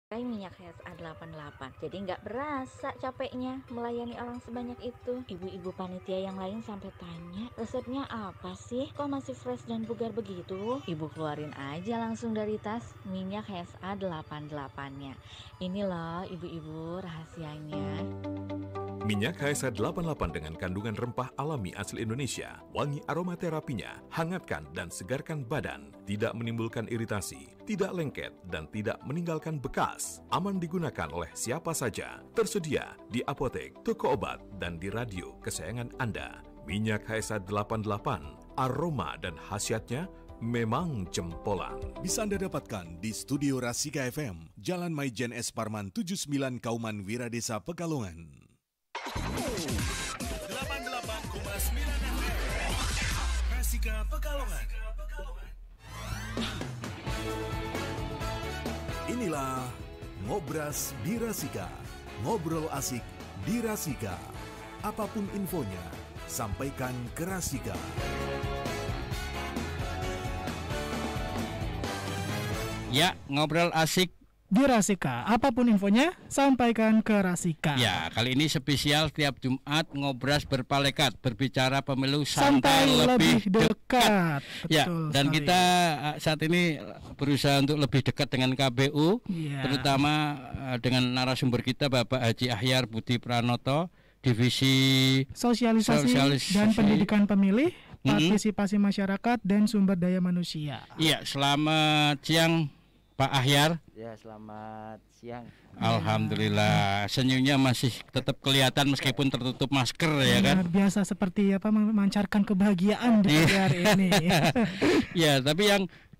Pakai minyak HSA88, jadi nggak berasa capeknya melayani orang sebanyak itu. Ibu-ibu panitia yang lain sampai tanya, resepnya apa sih? Kok masih fresh dan bugar begitu? Ibu keluarin aja langsung dari tas minyak HSA88-nya. Ini loh ibu-ibu rahasianya. Minyak HSA 88 dengan kandungan rempah alami asli Indonesia, wangi aromaterapinya, hangatkan dan segarkan badan, tidak menimbulkan iritasi, tidak lengket, dan tidak meninggalkan bekas. Aman digunakan oleh siapa saja, tersedia di apotek, toko obat, dan di radio kesayangan Anda. Minyak HSA 88, aroma dan khasiatnya memang jempolan. Bisa Anda dapatkan di Studio Rasika FM, Jalan Maijen S. Parman 79 Kauman Wiradesa Pekalongan. 88,9 FM Rasika Pekalongan. Inilah Ngobras di Rasika. Ngobrol asik di Rasika. Apapun infonya, sampaikan ke Rasika. Ya, ngobrol asik di Rasika, apapun infonya sampaikan ke Rasika. ya. Kali ini spesial tiap Jumat ngobras berpalekat, berbicara pemilu Santai lebih dekat. Ya, Betul dan sekali. kita saat ini berusaha untuk lebih dekat dengan KPU, Ya. terutama dengan narasumber kita Bapak Haji Ahyar Budi Pranoto, Divisi Sosialisasi dan pendidikan pemilih, partisipasi masyarakat dan sumber daya manusia. Iya, selamat siang Pak Ahyar. Ya, selamat siang. Alhamdulillah, senyumnya masih tetap kelihatan meskipun tertutup masker ya kan. Benar, biasa seperti apa memancarkan kebahagiaan di pagi hari ini. Ya, tapi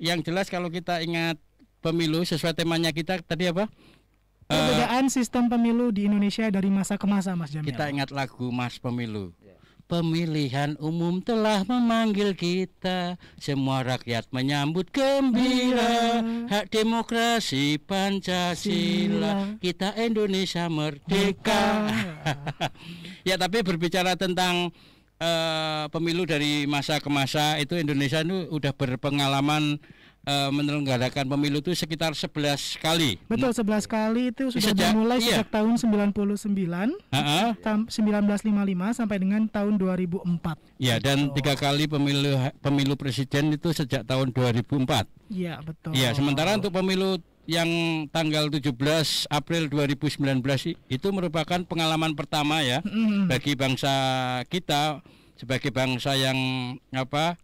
yang jelas kalau kita ingat pemilu sesuai temanya kita tadi apa? Perbedaan sistem pemilu di Indonesia dari masa ke masa, Mas Jamil. Kita ingat lagu Mas Pemilu. Ya. Pemilihan umum telah memanggil kita, semua rakyat menyambut gembira, hak demokrasi Pancasila, kita Indonesia merdeka. Ya, tapi berbicara tentang pemilu dari masa ke masa, itu Indonesia itu udah berpengalaman menyelenggarakan pemilu itu sekitar 11 kali. Betul, 11 kali itu sudah dimulai iya. sejak tahun 99, 1955 sampai dengan tahun 2004. Ya, dan 3 kali pemilu presiden itu sejak tahun 2004. Iya, betul. Ya, sementara untuk pemilu yang tanggal 17 April 2019 itu merupakan pengalaman pertama ya bagi bangsa kita sebagai bangsa yang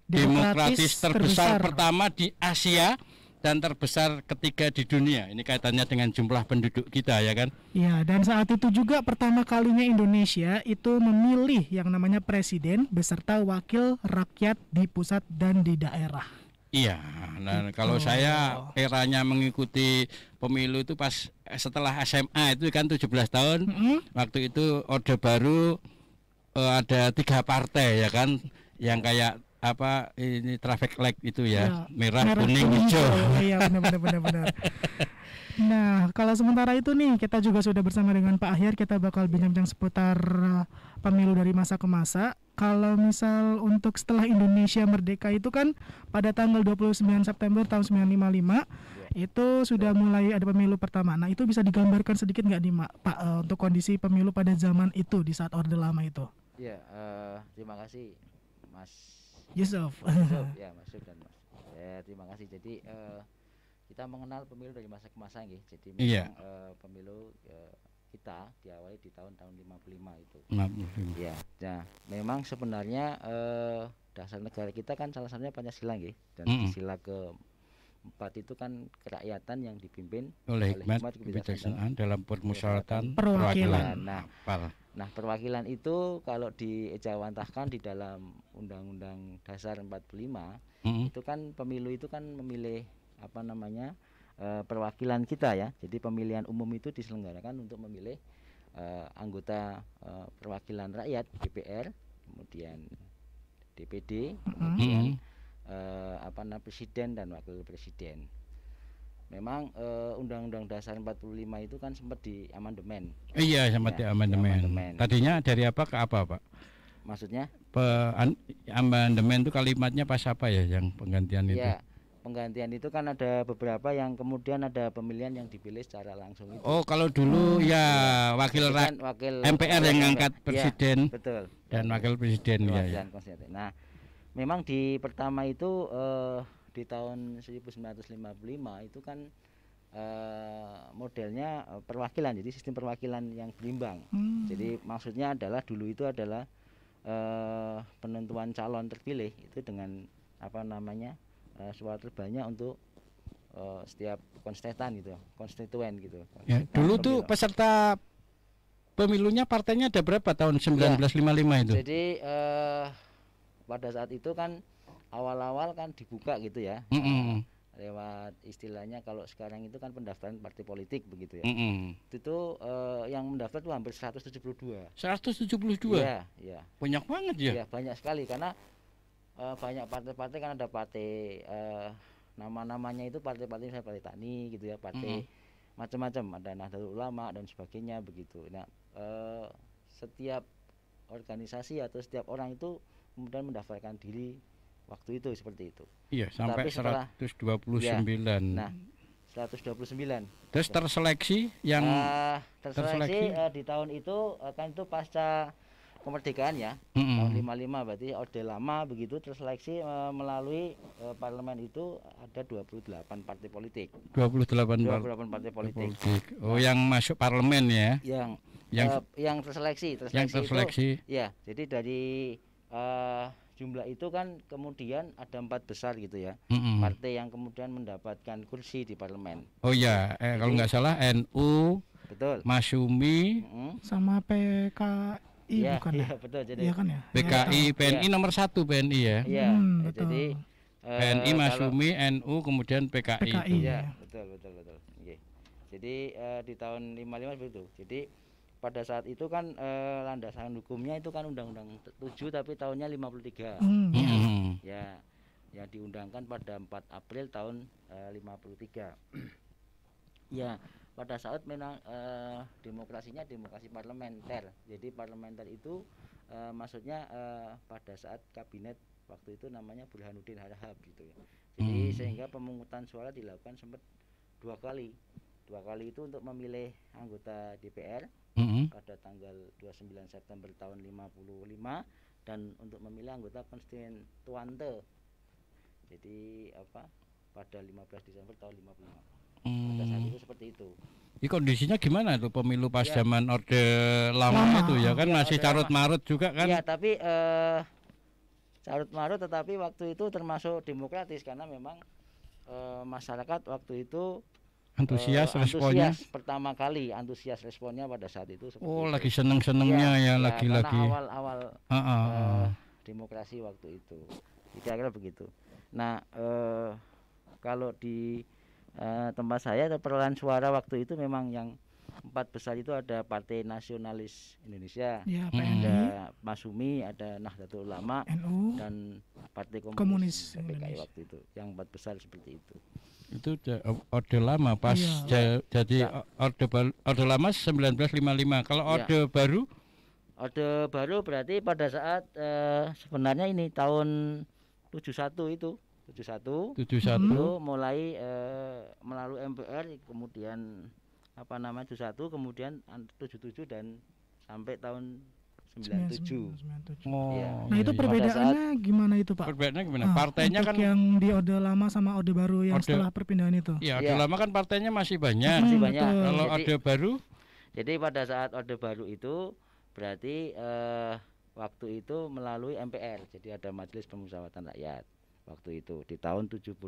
demokratis terbesar pertama di Asia dan terbesar ketiga di dunia. Ini kaitannya dengan jumlah penduduk kita ya kan. Ya, dan saat itu juga pertama kalinya Indonesia itu memilih yang namanya presiden beserta wakil rakyat di pusat dan di daerah. Iya, nah kalau saya eranya mengikuti pemilu itu pas setelah SMA itu kan 17 tahun. Waktu itu Orde Baru ada 3 partai ya kan, yang kayak apa ini traffic light itu ya, merah, kuning, hijau. Iya, benar. Nah, kalau sementara itu nih kita juga sudah bersama dengan Pak Ahyar, kita bakal bincang-bincang seputar pemilu dari masa ke masa. Kalau misal untuk setelah Indonesia merdeka itu kan pada tanggal 29 September tahun 1955 itu sudah mulai ada pemilu pertama. Nah, itu bisa digambarkan sedikit nggak nih Pak untuk kondisi pemilu pada zaman itu di saat Orde Lama itu? Ya, terima kasih Mas Yusuf. Ya, Mas Yusuf dan Mas. Ya, terima kasih. Jadi kita mengenal pemilu dari masa ke masa nggih. Jadi memang pemilu kita diawali di tahun-tahun 55 itu. Ya, nah memang sebenarnya dasar negara kita kan salah satunya Pancasila nggih, dan sila keempat itu kan kerakyatan yang dipimpin oleh hikmat kebijaksanaan dalam permusyawaratan perwakilan. Nah, perwakilan itu kalau diejawantahkan di dalam Undang-Undang Dasar 45 itu kan pemilu itu kan memilih perwakilan kita ya. Jadi pemilihan umum itu diselenggarakan untuk memilih anggota perwakilan rakyat DPR, kemudian DPD, kemudian presiden dan wakil presiden. Memang Undang-Undang Dasar 45 itu kan sempat diamandemen. Iya, sempat diamandemen. Tadinya dari apa ke apa, Pak? Maksudnya? Amandemen itu kalimatnya pas apa ya yang penggantian itu? Ya, penggantian itu kan ada beberapa yang kemudian ada pemilihan yang dipilih secara langsung itu. Oh, kalau dulu ya wakil MPR yang ngangkat presiden. Ya, betul. Dan wakil presiden ya. Nah, memang di pertama itu di tahun 1955 itu kan modelnya perwakilan, jadi sistem perwakilan yang berimbang. Jadi maksudnya adalah dulu itu adalah penentuan calon terpilih itu dengan apa namanya suara terbanyak untuk setiap konstituen gitu. Ya, dulu tuh peserta pemilunya partainya ada berapa tahun 1955 itu? Jadi pada saat itu kan awal-awal kan dibuka gitu ya. Lewat istilahnya kalau sekarang itu kan pendaftaran partai politik begitu ya. Itu yang mendaftar tuh hampir 172. 172? Iya. Banyak banget ya? Iya, banyak sekali karena banyak partai-partai kan ada partai nama-namanya itu partai-partai misalnya partai Tani gitu ya, partai macam-macam, ada Nahdlatul Ulama dan sebagainya begitu. Nah, setiap organisasi atau setiap orang itu kemudian mendaftarkan diri waktu itu seperti itu. Iya, sampai 129. Nah, 129. Terus terseleksi yang terseleksi di tahun itu kan itu pasca kemerdekaan ya, tahun 55 berarti Orde Lama begitu terseleksi melalui parlemen itu ada 28 partai politik. 28 partai politik. Oh, yang masuk parlemen ya? Yang terseleksi itu, ya. Jadi dari jumlah itu kan kemudian ada 4 besar gitu ya, partai yang kemudian mendapatkan kursi di parlemen. Oh ya, kalau nggak salah NU, betul, Masyumi, sama PKI. Iya, bukan ya, betul. Jadi kan ya? PKI, PNI nomor 1 PNI ya. Iya, jadi PNI, Masyumi, NU, kemudian PKI. Iya, betul. Okay. Jadi di tahun 55 begitu. Jadi pada saat itu kan landasan hukumnya itu kan Undang-Undang 7 tapi tahunnya 53. Ya, yang diundangkan pada 4 April tahun 53. Ya, pada saat memang demokrasinya demokrasi parlementer. Jadi parlementer itu maksudnya pada saat kabinet waktu itu namanya Burhanuddin Harahap gitu ya. Jadi sehingga pemungutan suara dilakukan sempat 2 kali. 2 kali itu untuk memilih anggota DPR pada tanggal 29 September tahun 55 dan untuk memilih anggota konstituante. Jadi pada 15 Desember tahun 55. Pada saat itu seperti itu. Ini kondisinya gimana tuh pemilu pas zaman Orde Lama itu ya kan masih carut-marut juga kan? Iya, tapi carut-marut tetapi waktu itu termasuk demokratis karena memang masyarakat waktu itu antusias responnya. Pertama kali antusias responnya pada saat itu. Oh, lagi seneng-senengnya lagi-lagi. Karena awal-awal demokrasi waktu itu. Kira-kira begitu. Nah, kalau di tempat saya perolehan suara waktu itu memang yang 4 besar itu ada Partai Nasionalis Indonesia, ada Masyumi, ada Nahdlatul Ulama, NU, dan Partai Komunis PKI waktu itu. Yang 4 besar seperti itu. Itu Orde Lama pas jadi Orde Lama 1955. Kalau Orde Baru? Orde Baru berarti pada saat sebenarnya ini tahun 71 itu. 71 itu mulai melalui MPR, kemudian 71, kemudian 77 dan sampai tahun 97. Nah, itu perbedaannya gimana itu, Pak? Perbedaannya gimana? Partainya kan yang di Orde Lama sama Orde Baru yang setelah perpindahan itu. Iya, Orde Lama kan partainya masih banyak. Kalau Orde Baru? Jadi pada saat Orde Baru itu berarti waktu itu melalui MPR. Jadi ada Majelis Permusyawaratan Rakyat. Waktu itu di tahun 71.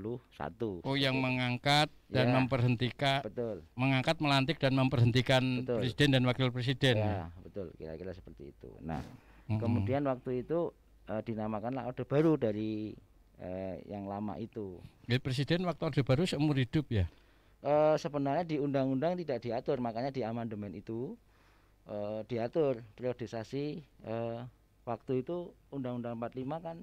Oh, yang mengangkat dan memberhentikan. Betul. Mengangkat, melantik dan memberhentikan presiden dan wakil presiden. Ya, betul. Kira-kira seperti itu. Nah, kemudian waktu itu dinamakanlah Orde Baru dari yang lama itu. Ya, presiden waktu Orde Baru seumur hidup ya? Sebenarnya di undang-undang tidak diatur, makanya di amandemen itu diatur periodisasi. Waktu itu Undang-Undang 45 kan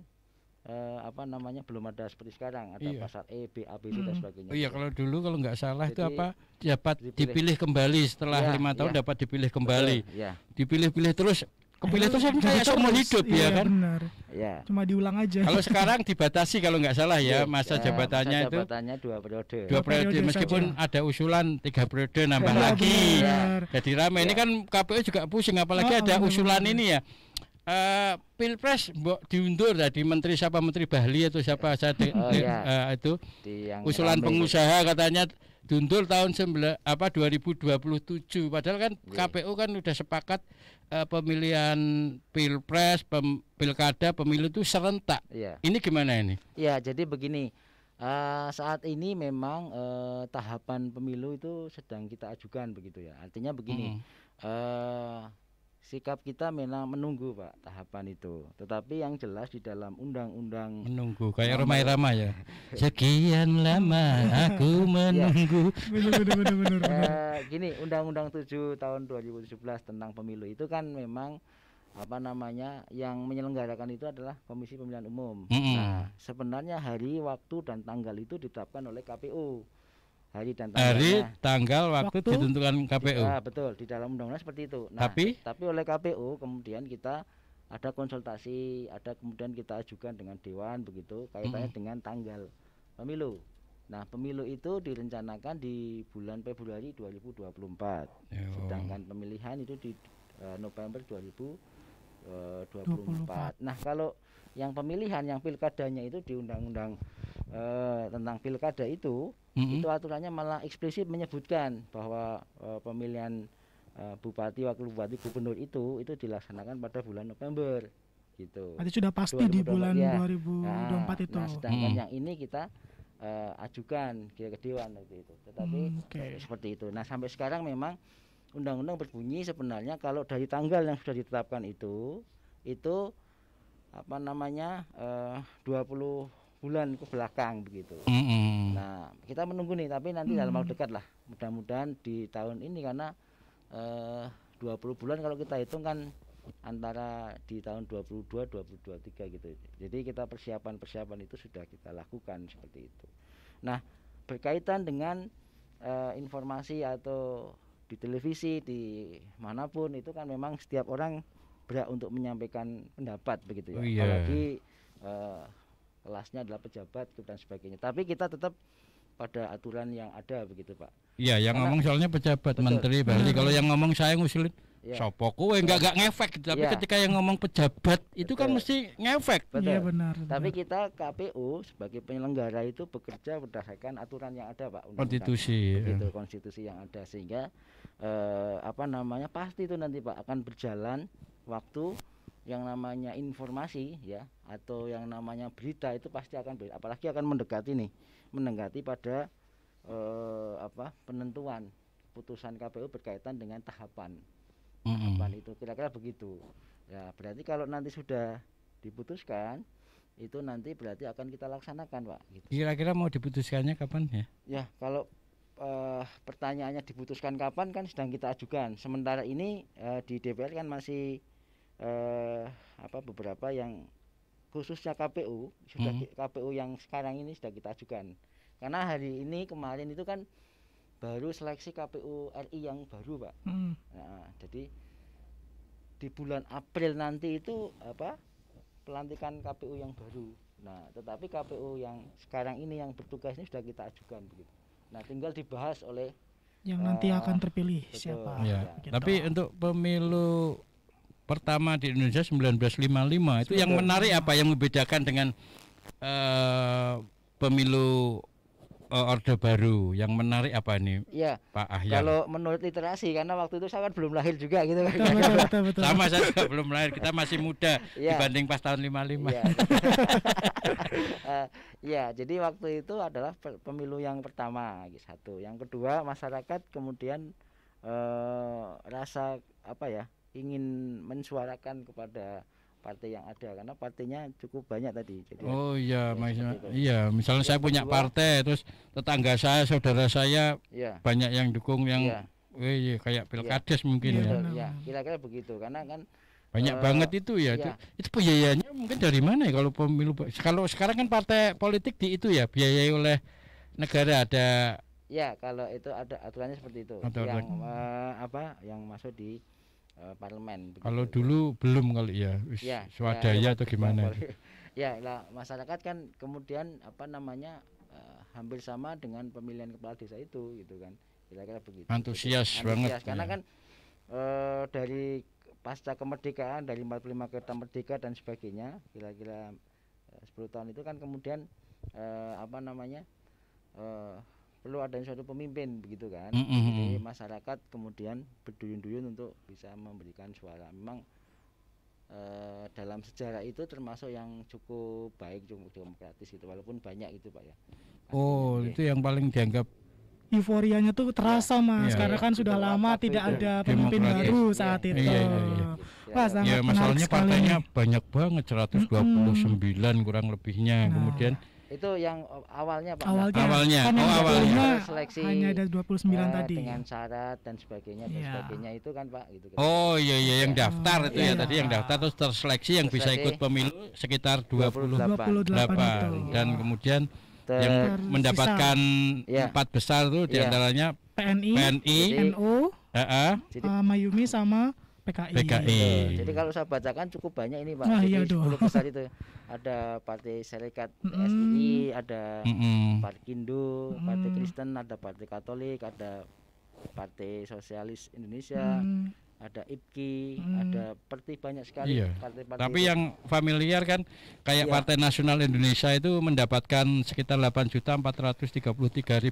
belum ada seperti sekarang, ada pasal E, B, A, B, C dan sebagainya. Oh iya, kalau dulu kalau nggak salah itu dapat dipilih kembali setelah 5 tahun dapat dipilih kembali. Betul, dipilih-pilih terus kepilih terus kan kayak seumur hidup ya kan. Benar. Ya. Cuma diulang aja. Kalau sekarang dibatasi kalau nggak salah ya masa jabatannya itu. Jabatannya 2 periode. 2 periode meskipun saja. Ada usulan 3 periode nambah lagi. Jadi rame ini kan KPU juga pusing apalagi ada usulan ini ya. Pilpres diundur tadi Menteri Bahli atau siapa saya itu usulan pengusaha katanya diundur tahun 2027 padahal kan KPU kan udah sepakat pemilihan Pilpres, Pilkada, pemilu itu serentak. Ini gimana ini? Ya, jadi begini. Saat ini memang tahapan pemilu itu sedang kita ajukan begitu ya. Artinya begini. Sikap kita memang menunggu Pak tahapan itu. Tetapi yang jelas di dalam undang-undang menunggu kayak Roma Irama ya. Sekian lama aku menunggu. Benar. Gini, Undang-Undang 7 tahun 2017 tentang pemilu itu kan memang yang menyelenggarakan itu adalah Komisi Pemilihan Umum. Nah, sebenarnya hari, waktu dan tanggal itu ditetapkan oleh KPU. Hari tanggal waktu ditentukan KPU. Ya, betul, di dalam undang-undang seperti itu. Nah, tapi oleh KPU kemudian kita ada konsultasi, kemudian kita ajukan dengan dewan begitu kaitannya dengan tanggal pemilu. Nah, pemilu itu direncanakan di bulan Februari 2024. Sedangkan pemilihan itu di November 2024. Nah, kalau yang pemilihan, yang pilkadanya itu di undang-undang tentang pilkada itu aturannya malah eksplisit menyebutkan bahwa pemilihan bupati, wakil bupati, gubernur itu dilaksanakan pada bulan November gitu. Berarti sudah pasti di bulan 2024 itu. Nah, sedangkan yang ini kita ajukan ke dewan itu. Tetapi seperti itu. Nah, sampai sekarang memang undang-undang berbunyi sebenarnya kalau dari tanggal yang sudah ditetapkan itu 20 bulan ke belakang begitu. Nah, kita menunggu nih, tapi nanti dalam waktu dekat lah. Mudah-mudahan di tahun ini karena 20 bulan kalau kita hitung kan antara di tahun 22, 23 gitu. Jadi kita persiapan itu sudah kita lakukan seperti itu. Nah, berkaitan dengan informasi atau di televisi di manapun itu kan memang setiap orang berhak untuk menyampaikan pendapat begitu ya. Apalagi kelasnya adalah pejabat dan sebagainya. Tapi kita tetap pada aturan yang ada begitu Pak. Iya, yang ngomong soalnya pejabat, menteri, Bali. Kalau yang ngomong saya ngusulin sopo kowe enggak ngefek. Tapi ketika yang ngomong pejabat itu kan mesti ngefek. Iya benar. Tapi kita KPU sebagai penyelenggara itu bekerja berdasarkan aturan yang ada Pak. Konstitusi. Begitu, konstitusi yang ada sehingga pasti itu nanti Pak akan berjalan waktu yang namanya informasi ya atau yang namanya berita itu pasti akan apalagi akan mendekati pada penentuan putusan KPU berkaitan dengan tahapan itu kira-kira begitu ya. Berarti kalau nanti sudah diputuskan itu nanti berarti akan kita laksanakan Pak gitu. Kira-kira mau diputuskannya kapan ya? Ya kalau pertanyaannya diputuskan kapan kan sedang kita ajukan. Sementara ini di DPR kan masih beberapa yang khususnya KPU KPU yang sekarang ini sudah kita ajukan karena hari ini kemarin itu kan baru seleksi KPU RI yang baru Pak. Nah, jadi di bulan April nanti itu pelantikan KPU yang baru. Nah, tetapi KPU yang sekarang ini yang bertugas ini sudah kita ajukan begitu. Nah, tinggal dibahas oleh yang nanti akan terpilih siapa. Ya. Gitu. Tapi untuk pemilu pertama di Indonesia 1955 itu yang menarik apa yang membedakan dengan pemilu Orde Baru, yang menarik apa ini ya, Pak Ahyar? Kalau menurut literasi karena waktu itu saya kan belum lahir juga gitu kan. Betul. Sama saya juga belum lahir, kita masih muda dibanding pas tahun 55. Ya, jadi waktu itu adalah pemilu yang pertama satu. Yang kedua masyarakat kemudian rasa ingin mensuarakan kepada partai yang ada karena partainya cukup banyak tadi. Jadi misalnya saya punya partai terus tetangga saya, saudara saya banyak yang dukung yang kayak Pilkades mungkin ya. Kira-kira begitu karena kan banyak banget itu ya. Itu biayanya mungkin dari mana ya kalau pemilu? Kalau sekarang kan partai politik biayai oleh negara ada. Ya, kalau itu ada aturannya seperti itu. Yang masuk di parlemen. Kalau dulu belum kali ya, swadaya atau gimana? Ya lah, masyarakat kan kemudian hampir sama dengan pemilihan kepala desa itu gitu kan, kira-kira begitu. Antusias banget. Karena kan dari pasca kemerdekaan, dari 45 kita merdeka dan sebagainya, kira-kira 10 tahun itu kan kemudian perlu ada suatu pemimpin begitu kan. Jadi masyarakat kemudian berduyun-duyun untuk bisa memberikan suara. Memang dalam sejarah itu termasuk yang cukup baik, cukup demokratis gitu, walaupun banyak gitu Pak ya. Oh, itu yang paling dianggap euforianya tuh terasa Mas, karena kan sudah lama tidak ada pemimpin baru saat itu. Wah, sangat masalahnya partainya banyak banget, 129 kurang lebihnya. Kemudian itu yang awalnya Pak. Awalnya. Seleksi hanya ada 29 tadi. Dengan syarat dan sebagainya itu kan Pak gitu. Oh iya yang daftar itu ya tadi yang daftar terus terseleksi yang bisa ikut pemilu sekitar 28 dan kemudian yang mendapatkan 4 besar tuh diantaranya PNI, NU, Mayumi sama PKI. Jadi kalau saya bacakan cukup banyak ini Pak. Jadi 10 besar itu ada Partai Serikat SII, ada Parkindo, Partai Kristen, ada Partai Katolik, ada Partai Sosialis Indonesia, ada IPKI, ada banyak sekali partai-partai. Tapi yang familiar kan kayak Partai Nasional Indonesia itu mendapatkan sekitar 8.433.000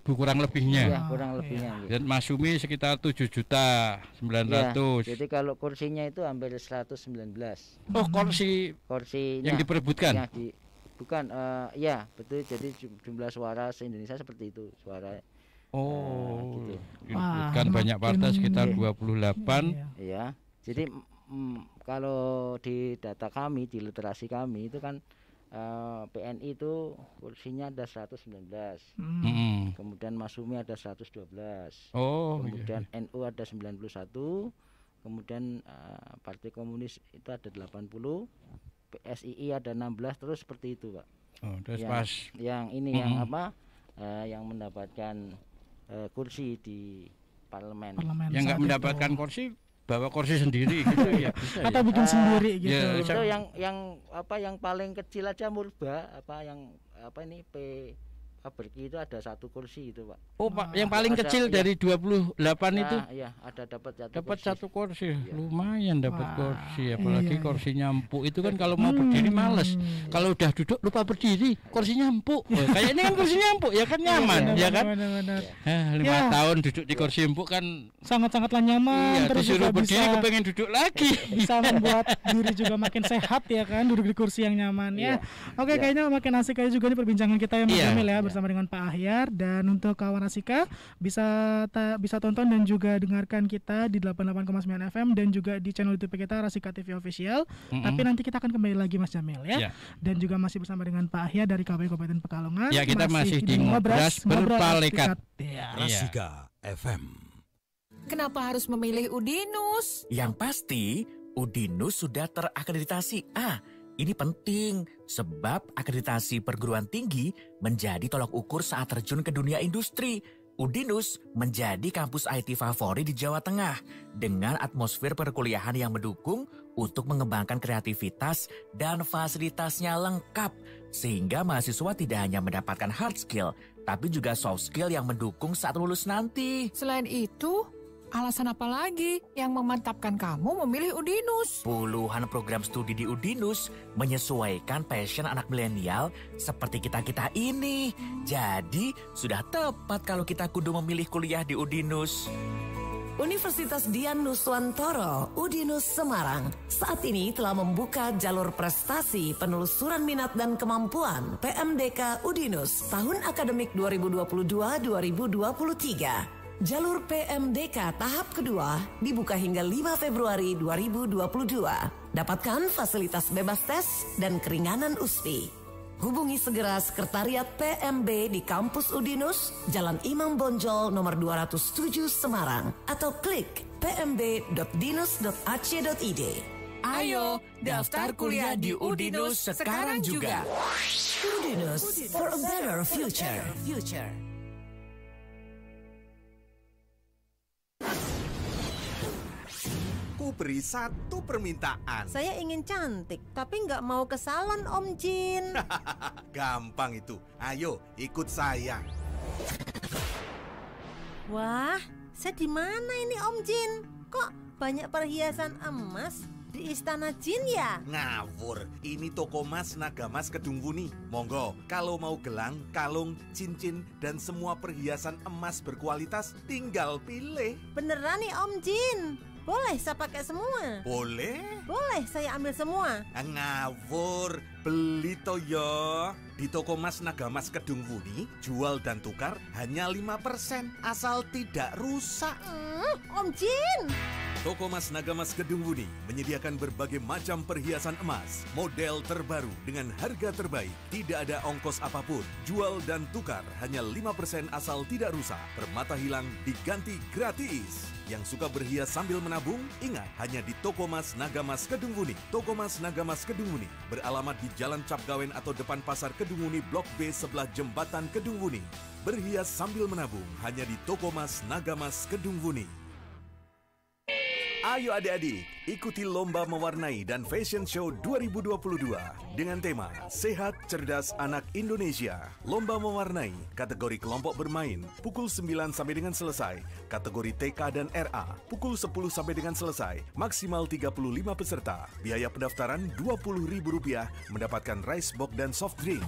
kurang lebihnya. Kurang lebihnya. Dan Masumi sekitar 7.900.000. Jadi kalau kursinya itu hampir 119. Oh, kursinya yang diperebutkan. Bukan betul. Jadi jumlah suara se-Indonesia seperti itu, suara. Gitu. Kan banyak partai sekitar 28. Iya. Jadi kalau di data kami, di literasi kami itu kan PNI itu kursinya ada 119. Kemudian Masumi ada 112. Kemudian NU ada 91. Kemudian Partai Komunis itu ada 80. PSII ada 16, terus seperti itu, Pak. Terus pas yang ini yang mendapatkan kursi di parlemen. Yang nggak mendapatkan kursi bawa kursi sendiri gitu ya. Atau bikin sendiri gitu. Itu yang paling kecil aja Murba Berki itu ada 1 kursi itu Pak. Oh Pak, yang paling kecil dari 28 itu? Iya, ada dapat 1 kursi. Lumayan dapat kursi, apalagi kursinya empuk itu kan kalau mau berdiri males. Kalau udah duduk lupa berdiri, kursinya empuk. Kayak ini kan kursinya empuk ya kan nyaman, ya kan? 5 tahun duduk di kursi empuk kan sangat-sangatlah nyaman. Terus disuruh berdiri kepengen duduk lagi. Bisa membuat diri juga makin sehat ya kan, duduk di kursi yang nyaman ya. Oke, kayaknya makin asik aja juga nih perbincangan kita ya Mas Jamil ya. Bersama dengan Pak Ahyar, dan untuk kawan Rasika bisa tonton dan juga dengarkan kita di 88,9 FM dan juga di channel YouTube kita Rasika TV Official. Tapi nanti kita akan kembali lagi Mas Jamil ya. Dan juga masih bersama dengan Pak Ahyar dari KPU Kabupaten Pekalongan. Ya, kita masih di Ngobras Berpalekat. Rasika FM. Kenapa harus memilih Udinus? Yang pasti Udinus sudah terakreditasi. Ini penting, sebab akreditasi perguruan tinggi menjadi tolak ukur saat terjun ke dunia industri. Udinus menjadi kampus IT favorit di Jawa Tengah dengan atmosfer perkuliahan yang mendukung untuk mengembangkan kreativitas dan fasilitasnya lengkap. Sehingga mahasiswa tidak hanya mendapatkan hard skill, tapi juga soft skill yang mendukung saat lulus nanti. Selain itu, alasan apa lagi yang memantapkan kamu memilih Udinus? Puluhan program studi di Udinus menyesuaikan passion anak milenial seperti kita-kita ini. Jadi, sudah tepat kalau kita kudu memilih kuliah di Udinus. Universitas Dian Nuswantoro, Udinus Semarang, saat ini telah membuka jalur prestasi penelusuran minat dan kemampuan PMDK Udinus tahun akademik 2022-2023. Jalur PMDK tahap kedua dibuka hingga 5 Februari 2022. Dapatkan fasilitas bebas tes dan keringanan USPI. Hubungi segera Sekretariat PMB di Kampus Udinus, Jalan Imam Bonjol nomor 207 Semarang, atau klik pmb.dinus.ac.id. Ayo, daftar kuliah di Udinus sekarang juga. Udinus for a better future. Aku beri 1 permintaan. Saya ingin cantik, tapi nggak mau ke salon Om Jin. Gampang itu. Ayo, ikut saya. Wah, saya di mana ini Om Jin? Kok banyak perhiasan emas? Di Istana Jin ya? Ngawur, ini toko emas Nagamas Kedung Wuni. Monggo, kalau mau gelang, kalung, cincin, dan semua perhiasan emas berkualitas, tinggal pilih. Beneran nih Om Jin? Boleh saya pakai semua? Boleh. Boleh saya ambil semua? Ngawur, beli toyo. Di toko emas Nagamas Kedung Wuni, jual dan tukar hanya 5%, asal tidak rusak. Om Jin! Toko emas Nagamas Kedung Wuni menyediakan berbagai macam perhiasan emas, model terbaru dengan harga terbaik. Tidak ada ongkos apapun. Jual dan tukar hanya 5% asal tidak rusak. Permata hilang diganti gratis. Yang suka berhias sambil menabung, ingat hanya di Toko Emas Nagamas Kedung Wuni. Toko Emas Nagamas Kedung Wuni beralamat di Jalan Capgawen atau depan Pasar Kedung Wuni Blok B sebelah Jembatan Kedung Wuni. Berhias sambil menabung hanya di Toko Emas Nagamas Kedung Wuni. Ayo adik-adik, ikuti Lomba Mewarnai dan Fashion Show 2022 dengan tema Sehat Cerdas Anak Indonesia. Lomba Mewarnai, kategori kelompok bermain, pukul 9 sampai dengan selesai. Kategori TK dan RA, pukul 10 sampai dengan selesai. Maksimal 35 peserta. Biaya pendaftaran Rp20.000 mendapatkan rice box dan soft drink.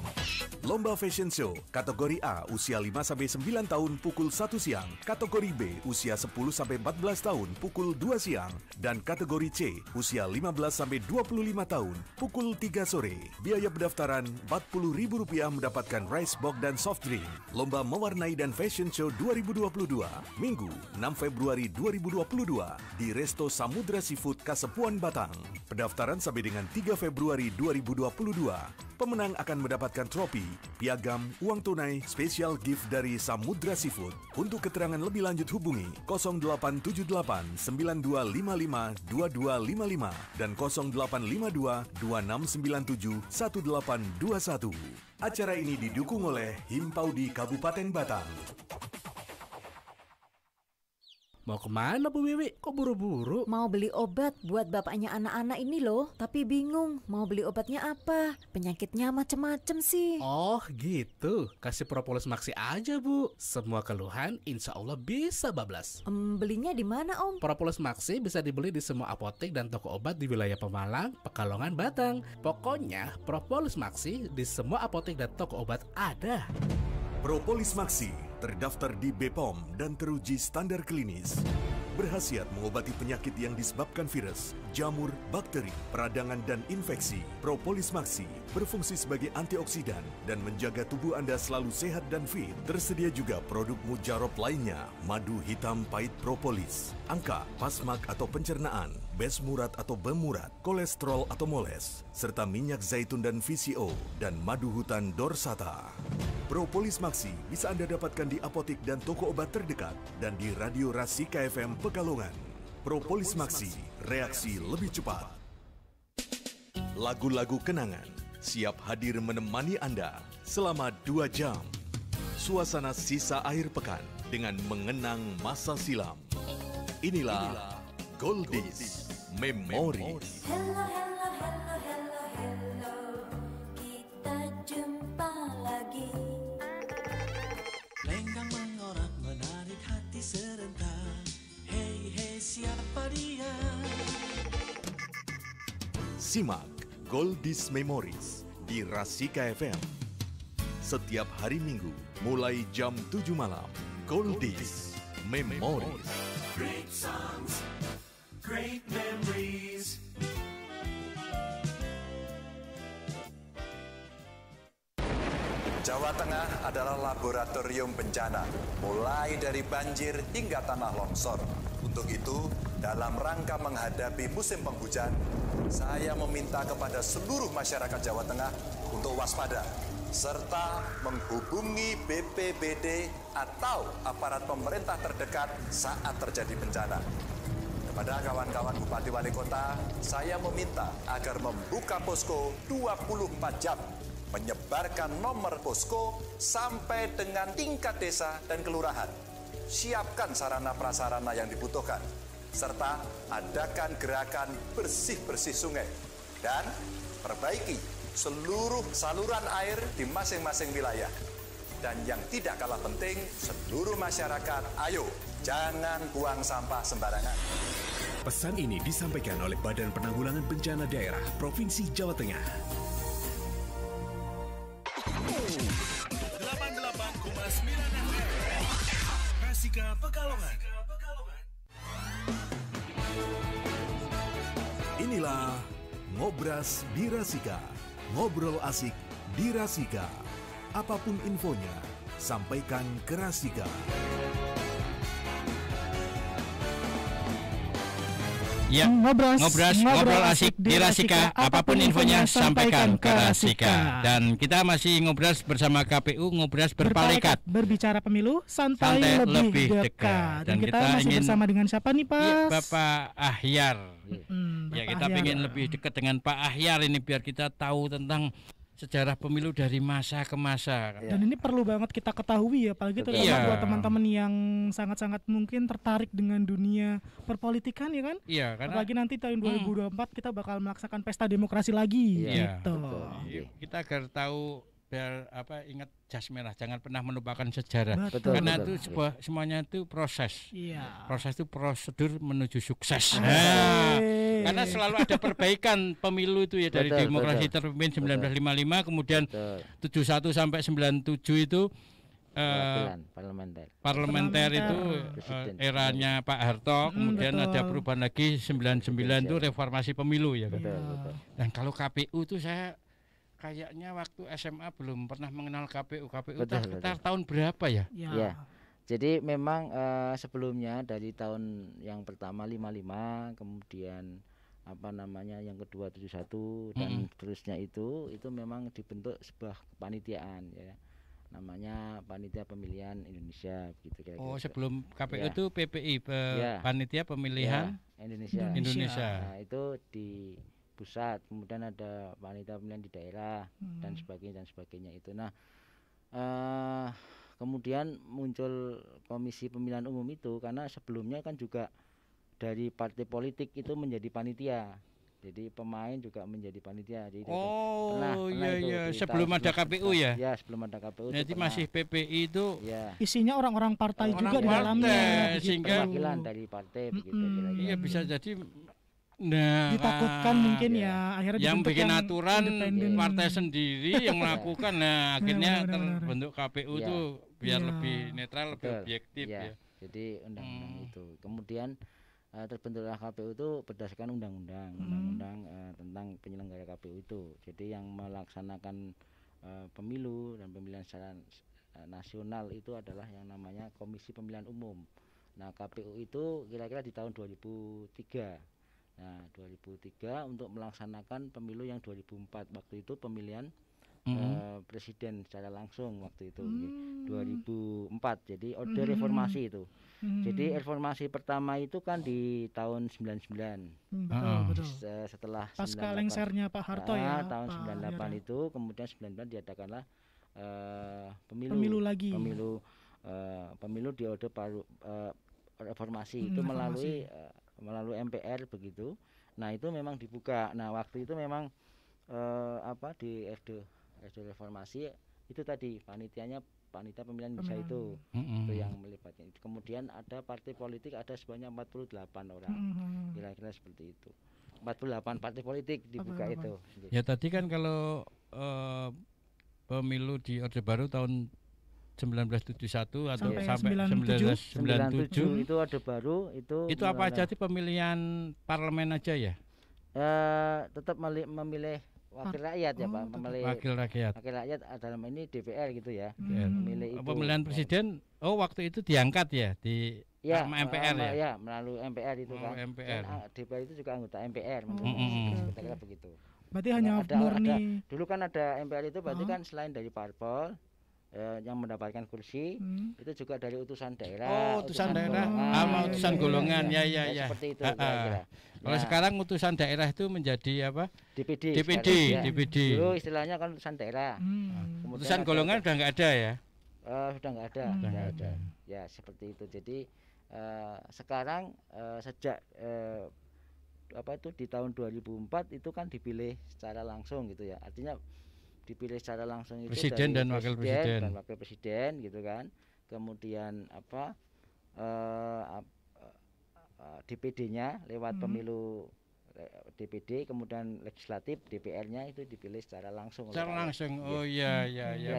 Lomba Fashion Show, kategori A, usia 5 sampai 9 tahun, pukul 1 siang. Kategori B, usia 10 sampai 14 tahun, pukul 2 siang. Dan kategori C, usia 15 sampai 25 tahun, pukul 3 sore. Biaya pendaftaran Rp40.000 mendapatkan rice box dan soft drink. Lomba Mewarnai dan Fashion Show 2022, Minggu 6 Februari 2022 di Resto Samudra Seafood Kasepuan Batang. Pendaftaran sampai dengan 3 Februari 2022. Pemenang akan mendapatkan trofi, piagam, uang tunai, spesial gift dari Samudra Seafood. Untuk keterangan lebih lanjut hubungi 0878 9255 2255 dan 0852 2697 1821. Acara ini didukung oleh Himpaudi Kabupaten Batang. Mau kemana Bu Wiwi? Kok buru-buru? Mau beli obat buat bapaknya anak-anak ini loh. Tapi bingung mau beli obatnya apa. Penyakitnya macem-macem sih. Oh gitu. Kasih Propolis Maxi aja Bu. Semua keluhan insya Allah bisa bablas. Belinya di mana Om? Propolis Maxi bisa dibeli di semua apotek dan toko obat di wilayah Pemalang, Pekalongan, Batang. Pokoknya Propolis Maxi di semua apotek dan toko obat ada. Propolis Maxi terdaftar di BPOM dan teruji standar klinis. Berkhasiat mengobati penyakit yang disebabkan virus, jamur, bakteri, peradangan, dan infeksi. Propolis Maxi berfungsi sebagai antioksidan dan menjaga tubuh Anda selalu sehat dan fit. Tersedia juga produk mujarab lainnya, madu hitam pahit propolis, angka, pasmak atau pencernaan, besmurat atau bemurat, kolesterol atau moles, serta minyak zaitun dan VCO, dan madu hutan dorsata. Propolis Maxi bisa Anda dapatkan di apotek dan toko obat terdekat dan di Radio Rasika FM Pekalongan. Propolis Maxi, reaksi lebih cepat. Lagu-lagu kenangan siap hadir menemani Anda selama 2 jam. Suasana sisa akhir pekan dengan mengenang masa silam. Inilah Goldies Memories. Hello, hello, hello, hello, hello. Kita jumpa lagi. Lenggang mengorak menarik hati serentak. Hey, hey, siapa dia? Simak Goldies Memories di Rasika FM. Setiap hari Minggu mulai jam 7 malam. Goldies Memories. Great songs, great memories. Jawa Tengah adalah laboratorium bencana, mulai dari banjir hingga tanah longsor. Untuk itu, dalam rangka menghadapi musim penghujan, saya meminta kepada seluruh masyarakat Jawa Tengah untuk waspada, serta menghubungi BPBD atau aparat pemerintah terdekat saat terjadi bencana. Kepada kawan-kawan Bupati Wali Kota, saya meminta agar membuka posko 24 jam, menyebarkan nomor posko sampai dengan tingkat desa dan kelurahan. Siapkan sarana prasarana yang dibutuhkan. serta adakan gerakan bersih-bersih sungai dan perbaiki seluruh saluran air di masing-masing wilayah. Dan yang tidak kalah penting, seluruh masyarakat, ayo jangan buang sampah sembarangan. Pesan ini disampaikan oleh Badan Penanggulangan Bencana Daerah Provinsi Jawa Tengah. 88,9 FM Rasika Pekalongan. Inilah Ngobras di Rasika. Ngobrol asik di Rasika. Apapun infonya, sampaikan ke Rasika. Ya, ngobrol asik di Rasika. Apapun infonya sampaikan ke Rasika. Dan kita masih ngobras bersama KPU, ngobras berpalekat. Berbicara pemilu santai lebih dekat. Dan kita masih bersama dengan siapa nih, Pak? Ya, Bapak Ahyar. Ya, kita ingin lebih dekat dengan Pak Ahyar ini biar kita tahu tentang sejarah pemilu dari masa ke masa. Dan ini perlu banget kita ketahui ya, apalagi terutama buat teman-teman yang sangat-sangat mungkin tertarik dengan dunia perpolitikan ya kan? Iya, karena apalagi nanti tahun 2024 kita bakal melaksanakan pesta demokrasi lagi gitu. Kita agar tahu biar ingat jas merah, jangan pernah melupakan sejarah. Karena itu semuanya itu proses. Proses itu prosedur menuju sukses. Karena selalu ada perbaikan pemilu itu ya dari demokrasi terpimpin 1955 kemudian 71 sampai 97 itu parlementer itu eranya Pak Harto, kemudian ada perubahan lagi 99 itu reformasi pemilu ya kan. Dan kalau KPU itu saya kayaknya waktu SMA belum pernah mengenal KPU. KPU tahun berapa ya? Ya. Jadi memang sebelumnya dari tahun yang pertama 55, kemudian yang kedua 71 dan seterusnya itu memang dibentuk sebuah kepanitiaan ya. Namanya Panitia Pemilihan Indonesia gitu kira-kira. Oh, sebelum KPU itu PPI, Panitia Pemilihan Indonesia. Nah, itu di pusat, kemudian ada panitia pemilihan di daerah dan sebagainya itu. Nah, kemudian muncul Komisi Pemilihan Umum itu karena sebelumnya kan juga dari partai politik itu menjadi panitia. Jadi pemain juga menjadi panitia. Jadi sebelum ada KPU ya? Ya, sebelum ada KPU. Jadi masih PPI itu isinya orang-orang partai juga di dalamnya. Sehingga perwakilan dari partai begitu kira-kira. Iya, bisa jadi ditakutkan mungkin ya akhirnya yang bikin aturan partai sendiri yang melakukan. Nah, akhirnya terbentuk KPU itu biar lebih netral, lebih objektif ya. Jadi undang-undang itu. Kemudian terbentuklah KPU itu berdasarkan undang-undang tentang penyelenggara KPU itu. Jadi yang melaksanakan pemilu dan pemilihan secara nasional itu adalah yang namanya Komisi Pemilihan Umum. Nah, KPU itu kira-kira di tahun 2003. Nah, 2003 untuk melaksanakan pemilu yang 2004 waktu itu pemilihan presiden secara langsung waktu itu 2004. Jadi orde reformasi itu. Jadi reformasi pertama itu kan di tahun 99. Betul. Setelah pasca lengsernya Pak Harto ya. Tahun 98 itu kemudian 99 diadakanlah pemilu lagi. Pemilu di orde reformasi itu melalui MPR begitu. Nah, itu memang dibuka. Nah, waktu itu memang di SD reformasi itu tadi panitia pemilihan Indonesia itu yang melibatkan. Kemudian ada partai politik ada sebanyak 48 orang. Kira-kira seperti itu. 48 partai politik dibuka itu. Ya tadi kan kalau pemilu di Orde Baru tahun 1971 atau sampai 1997 itu Orde Baru itu apa aja sih pemilihan parlemen aja ya? Tetap memilih wakil rakyat ya Pak, memilih wakil rakyat dalam ini DPR gitu ya. Memilih itu. Pemilihan presiden waktu itu diangkat ya di sama MPR ya? Melalui MPR itu kan. MPR. DPR itu juga anggota MPR kira-kira begitu. Berarti hanya murni. Dulu kan ada MPR itu berarti kan selain dari parpol yang mendapatkan kursi itu juga dari utusan daerah. Utusan daerah sama utusan golongan ya. Seperti itu. Kalau sekarang utusan daerah itu menjadi apa? DPD. Dulu istilahnya kan utusan daerah. Utusan golongan udah nggak ada ya? Sudah nggak ada. Ya seperti itu. Jadi sekarang sejak di tahun 2004 itu kan dipilih secara langsung gitu ya. Artinya dipilih secara langsung itu presiden dari dan wakil presiden gitu kan. Kemudian DPD-nya lewat pemilu DPD, kemudian legislatif DPR-nya itu dipilih secara langsung. Secara langsung. Oh iya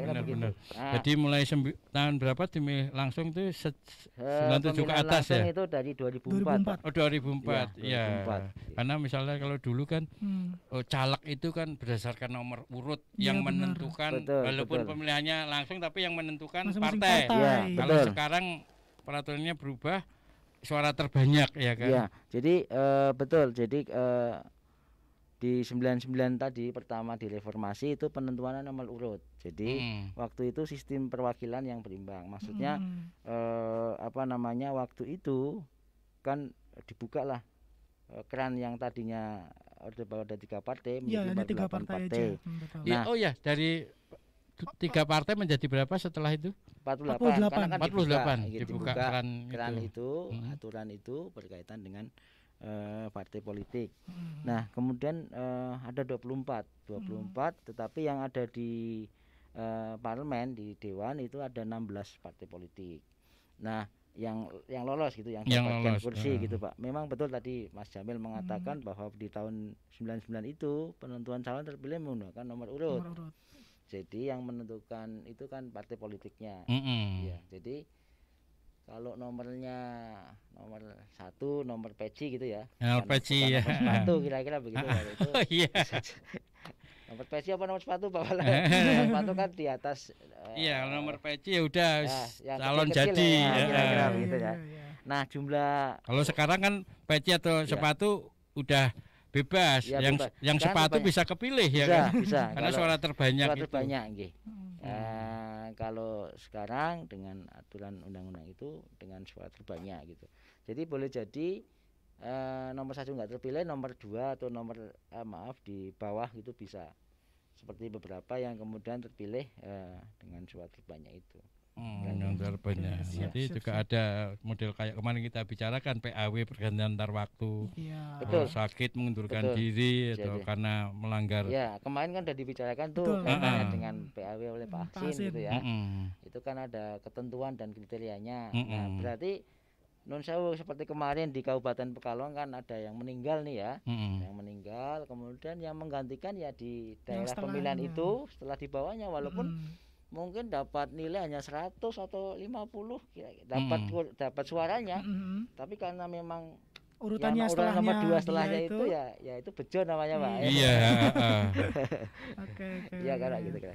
benar-benar. Nah, jadi mulai tahun berapa dimilih langsung itu 97 ke atas ya? Itu dari 2004. Oh 2004. Iya. Karena misalnya kalau dulu kan caleg itu kan berdasarkan nomor urut yang menentukan, walaupun pemilihannya langsung tapi yang menentukan partai. Kalau sekarang peraturannya berubah, suara terbanyak ya kan. Ya, jadi betul. Jadi di 99 tadi pertama di reformasi itu penentuan nomor urut. Jadi waktu itu sistem perwakilan yang berimbang. Maksudnya waktu itu kan dibukalah keran yang tadinya Orde Baru ada 3 partai menjadi 3 partai. Nah, dari 3 partai menjadi berapa setelah itu? 48. Karena kan 48 dibuka keran itu, aturan itu berkaitan dengan partai politik. Nah, kemudian ada 24, tetapi yang ada di parlemen, di dewan itu ada 16 partai politik. Nah, yang lolos gitu, yang dapatkan kursi gitu Pak. Memang betul tadi Mas Jamil mengatakan bahwa di tahun 99 itu penentuan calon terpilih menggunakan nomor urut. Jadi yang menentukan itu kan partai politiknya. Ya, jadi kalau nomornya nomor 1, nomor peci gitu ya. Nomor peci ya. Sepatu kira-kira begitu itu. Iya. Nomor peci apa nomor sepatu Pak? Nomor sepatu kan di atas. Iya, nomor peci ya udah calon jadi. Kira-kira begitu ya. Nah, jumlah kalau sekarang kan peci atau sepatu udah bebas, yang sepatu bisa kepilih ya kan? Bisa. Karena suara terbanyak nggih. Kalau sekarang dengan aturan undang-undang itu dengan suara terbanyak gitu. Jadi boleh jadi nomor 1 nggak terpilih, nomor 2 atau nomor di bawah itu bisa. Seperti beberapa yang kemudian terpilih dengan suara terbanyak itu. Yang terbanyak. Nanti juga ada model kayak kemarin kita bicarakan PAW pergantian antar waktu. Betul. Sakit mengundurkan diri atau karena melanggar. Ya, kemarin kan sudah dibicarakan tuh kaitannya dengan PAW oleh Pak Hasin gitu ya. Itu kan ada ketentuan dan kriterianya. Nah, berarti nun sewu seperti kemarin di Kabupaten Pekalongan kan ada yang meninggal nih ya. Yang meninggal, kemudian yang menggantikan ya di daerah pemilihan itu setelah di bawahnya, walaupun mungkin dapat nilai hanya 100 atau 50 dapat suaranya, tapi karena memang urutannya urutan nomor 2 setelahnya itu ya itu bejo namanya Pak. Iya. Oke. Iya karena gitu kan.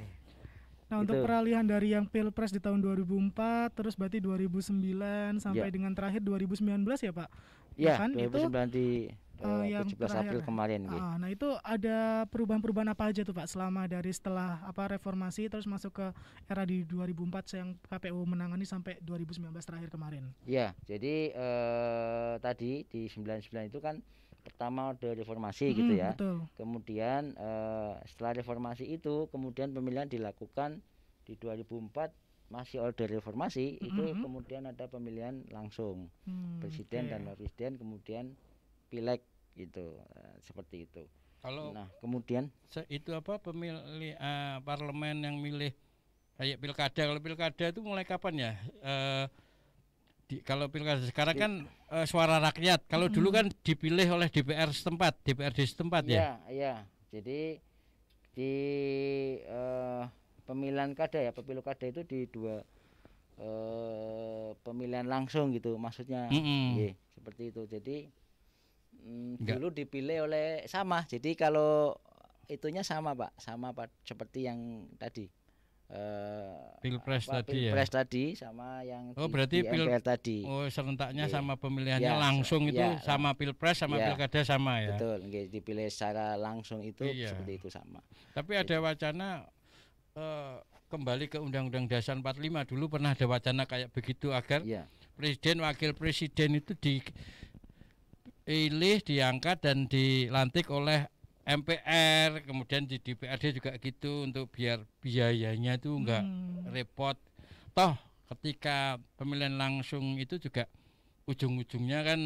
Nah, untuk peralihan dari yang Pilpres di tahun 2004 terus berarti 2009 sampai dengan terakhir 2019 ya Pak? Iya, kan 2009 itu di 17 April kemarin gitu. Nah, itu ada perubahan-perubahan apa aja tuh Pak selama dari setelah reformasi terus masuk ke era di 2004 yang KPU menangani sampai 2019 terakhir kemarin? Iya, jadi tadi di 99 itu kan pertama ada reformasi gitu ya. Betul. Kemudian setelah reformasi itu kemudian pemilihan dilakukan di 2004 masih order reformasi itu kemudian ada pemilihan langsung presiden dan wakil presiden, kemudian pileg gitu, seperti itu. Kalau kemudian itu pemilih parlemen yang milih kayak pilkada. Kalau pilkada itu mulai kapan ya? Kalau pilkada sekarang kan suara rakyat. Kalau dulu kan dipilih oleh DPR setempat, DPRD setempat ya. Iya. Jadi di pemilihan kada ya, pemilu kada itu di 2 pemilihan langsung gitu maksudnya. Seperti itu. Jadi dulu dipilih oleh sama. Jadi kalau itunya sama Pak, seperti yang tadi. Pilpres tadi sama yang berarti di MPR tadi. Serentaknya sama pemilihannya langsung itu sama Pilpres sama pilkada sama ya. Betul, dipilih secara langsung itu seperti itu sama. Tapi ada wacana kembali ke Undang-Undang Dasar 45. Dulu pernah ada wacana kayak begitu agar presiden, wakil presiden itu dipilih, diangkat dan dilantik oleh MPR, kemudian di DPRD juga gitu untuk biar biayanya itu enggak repot. Toh ketika pemilihan langsung itu juga ujung-ujungnya kan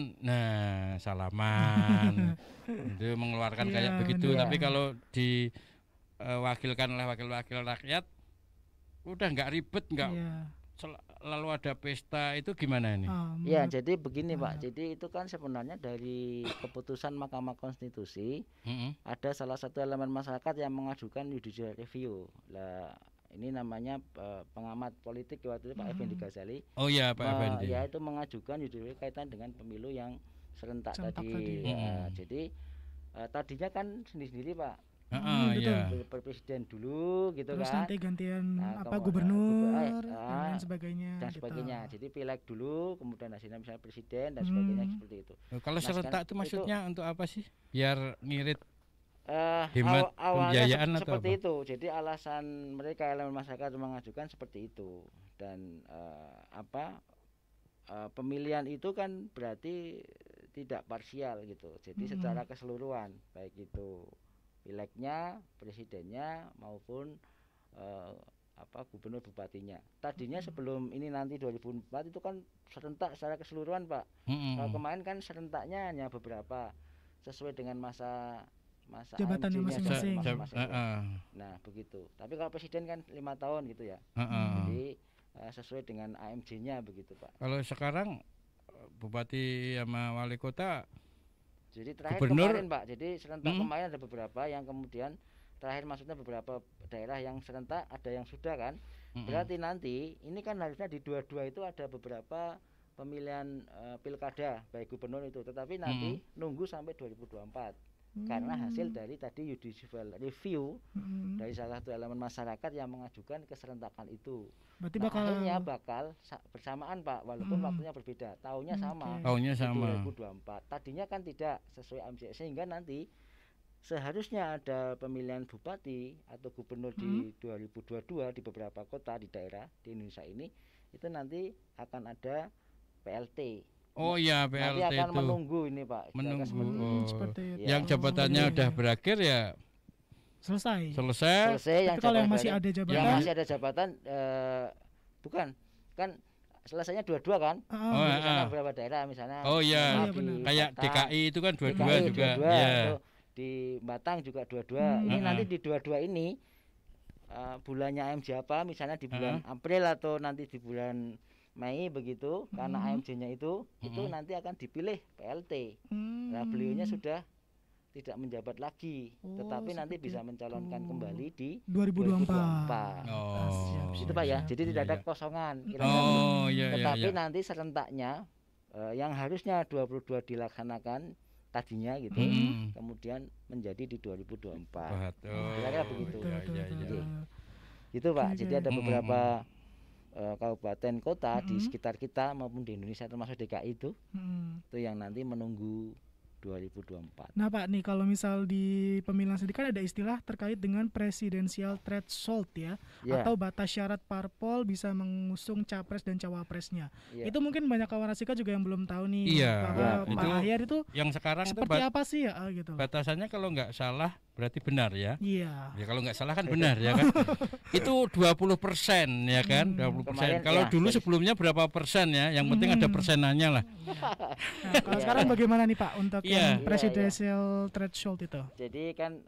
salaman itu mengeluarkan kayak begitu. Tapi kalau diwakilkan oleh wakil-wakil rakyat udah nggak ribet, nggak lalu ada pesta, itu gimana ini? Ya, jadi begini Pak, jadi itu kan sebenarnya dari keputusan Mahkamah Konstitusi ada salah satu elemen masyarakat yang mengajukan judicial review. Lah ini namanya pengamat politik waktu itu Pak Effendi Ghazali. Oh iya Pak Effendi. Ya, itu mengajukan judicial kaitan dengan pemilu yang serentak tadi. Ya, jadi tadinya kan sendiri-sendiri Pak. Presiden dulu gitu. Terus kan. Nanti gantian gubernur dan sebagainya. Dan sebagainya. Jadi pileg dulu, kemudian hasilnya misalnya presiden dan sebagainya seperti itu. Kalau serentak itu maksudnya untuk apa sih? Biar ngirit hemat pembiayaan atau seperti apa? itu. Jadi alasan mereka elemen masyarakat mengajukan seperti itu. Dan pemilihan itu kan berarti tidak parsial gitu. Jadi secara keseluruhan, baik itu pileknya, presidennya maupun gubernur bupatinya. Tadinya sebelum ini nanti 2004 itu kan serentak secara keseluruhan Pak. Kalau kemarin kan serentaknya hanya beberapa sesuai dengan masa jabatannya masing-masing. Nah begitu. Tapi kalau presiden kan 5 tahun gitu ya. Jadi sesuai dengan AMJ-nya begitu Pak. Kalau sekarang bupati sama wali kota, jadi terakhir gubernur, kemarin Pak, jadi serentak kemarin ada beberapa yang kemudian terakhir maksudnya beberapa daerah yang serentak ada yang sudah kan. Berarti nanti ini kan harusnya di dua-dua itu ada beberapa pemilihan pilkada baik gubernur itu, tetapi nanti nunggu sampai 2024 karena hasil dari tadi judicial review dari salah satu elemen masyarakat yang mengajukan keserentakan itu. Berarti akhirnya bakal bersamaan Pak, walaupun waktunya berbeda, tahunnya sama. Tahunnya sama. 2024. Tadinya kan tidak sesuai AMC, sehingga nanti seharusnya ada pemilihan bupati atau gubernur di 2022 di beberapa kota di daerah di Indonesia ini, itu nanti akan ada PLT. Oh iya, PLT nanti akan itu menunggu ini Pak. Menunggu. Seperti itu. Yang jabatannya udah berakhir ya selesai. Yang kalau yang masih ada jabatan, yang masih ada jabatan bukan kan selesainya dua-dua kan. Misalnya beberapa daerah misalnya. Oh iya, kayak DKI itu kan dua-dua juga. Ya. Di Batang juga dua-dua. Ini nanti di dua-dua ini bulannya AMJ apa, misalnya di bulan April atau nanti di bulan Mei begitu, karena AMJ-nya itu nanti akan dipilih PLT. Nah, beliaunya sudah tidak menjabat lagi, tetapi nanti bisa mencalonkan kembali di 2024. Itu Pak ya. Jadi tidak ada kosongan. Tetapi nanti serentaknya yang harusnya 22 dilaksanakan tadinya gitu, kemudian menjadi di 2024. Kira-kira begitu. Gitu Pak. Jadi ada beberapa kabupaten kota di sekitar kita maupun di Indonesia termasuk DKI itu yang nanti menunggu 2024. Nah Pak, nih kalau misal di pemilihan sendiri kan ada istilah terkait dengan presidensial threshold ya, atau batas syarat parpol bisa mengusung capres dan cawapresnya. Itu mungkin banyak kawan Rasika juga yang belum tahu nih. Pak Ahyar itu yang sekarang seperti apa sih ya gitu. Batasannya kalau nggak salah berarti benar ya. Iya. Ya kalau nggak salah kan benar ya kan. Itu 20% ya kan, 20%. Kalau dulu sebelumnya berapa persen ya? Yang penting ada persenannya lah. Nah, kalau sekarang bagaimana nih Pak untuk presidensial threshold itu? Jadi kan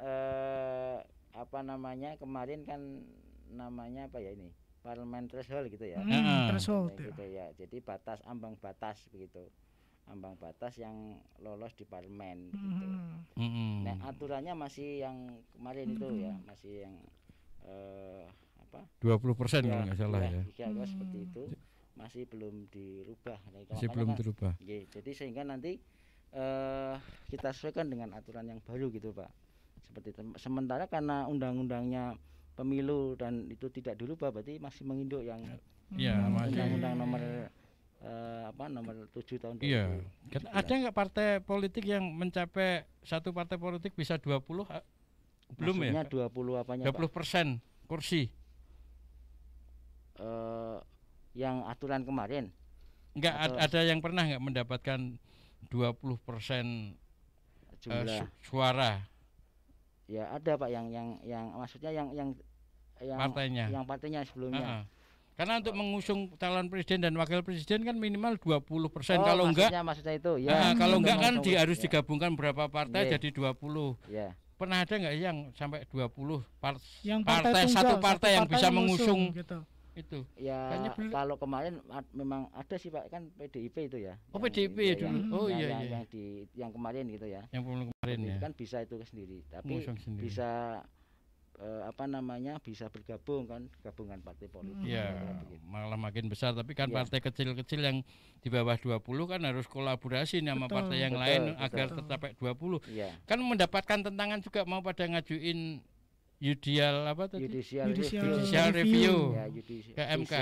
kemarin kan namanya apa ya ini? Parliament threshold gitu ya. Threshold gitu ya. Jadi batas, ambang batas begitu. Ambang batas yang lolos di parlemen gitu. Nah, aturannya masih yang kemarin itu ya, masih yang 20% kalau nggak salah ya. Kira-kira seperti itu. Masih belum dirubah. Masih belum dirubah. Jadi sehingga nanti kita sesuaikan dengan aturan yang baru gitu Pak. Seperti itu. Sementara karena undang-undangnya pemilu dan itu tidak dirubah, berarti masih menginduk yang undang-undang nomor nomor 7 tahun 2000. Iya. Ada nggak partai politik yang mencapai satu partai politik bisa 20? Belum. Maksudnya ya? 20 apanya 20% kursi. Yang aturan kemarin. Enggak ada yang pernah nggak mendapatkan 20% suara. Ya ada Pak yang maksudnya yang partainya. Yang partainya sebelumnya. Karena untuk mengusung calon presiden dan wakil presiden kan minimal 20%. Kalau maksudnya itu ya. Kalau enggak kan harus digabungkan berapa partai jadi 20. Ya. Pernah ada enggak yang sampai 20 yang partai tunggal, satu partai yang bisa mengusung gitu. Itu. Ya kalau kemarin memang ada sih Pak, kan PDIP itu ya. Oh PDIP ya dulu. Oh iya. Yang kemarin gitu ya. Yang kemarin ya. Kan bisa itu sendiri. Tapi bisa bisa bergabung kan, gabungan partai politik. Ya, malah makin besar, tapi kan partai kecil-kecil yang di bawah 20 kan harus kolaborasi sama partai yang lain agar tercapai 20. Kan mendapatkan tantangan juga, mau pada ngajuin judicial review ke MK.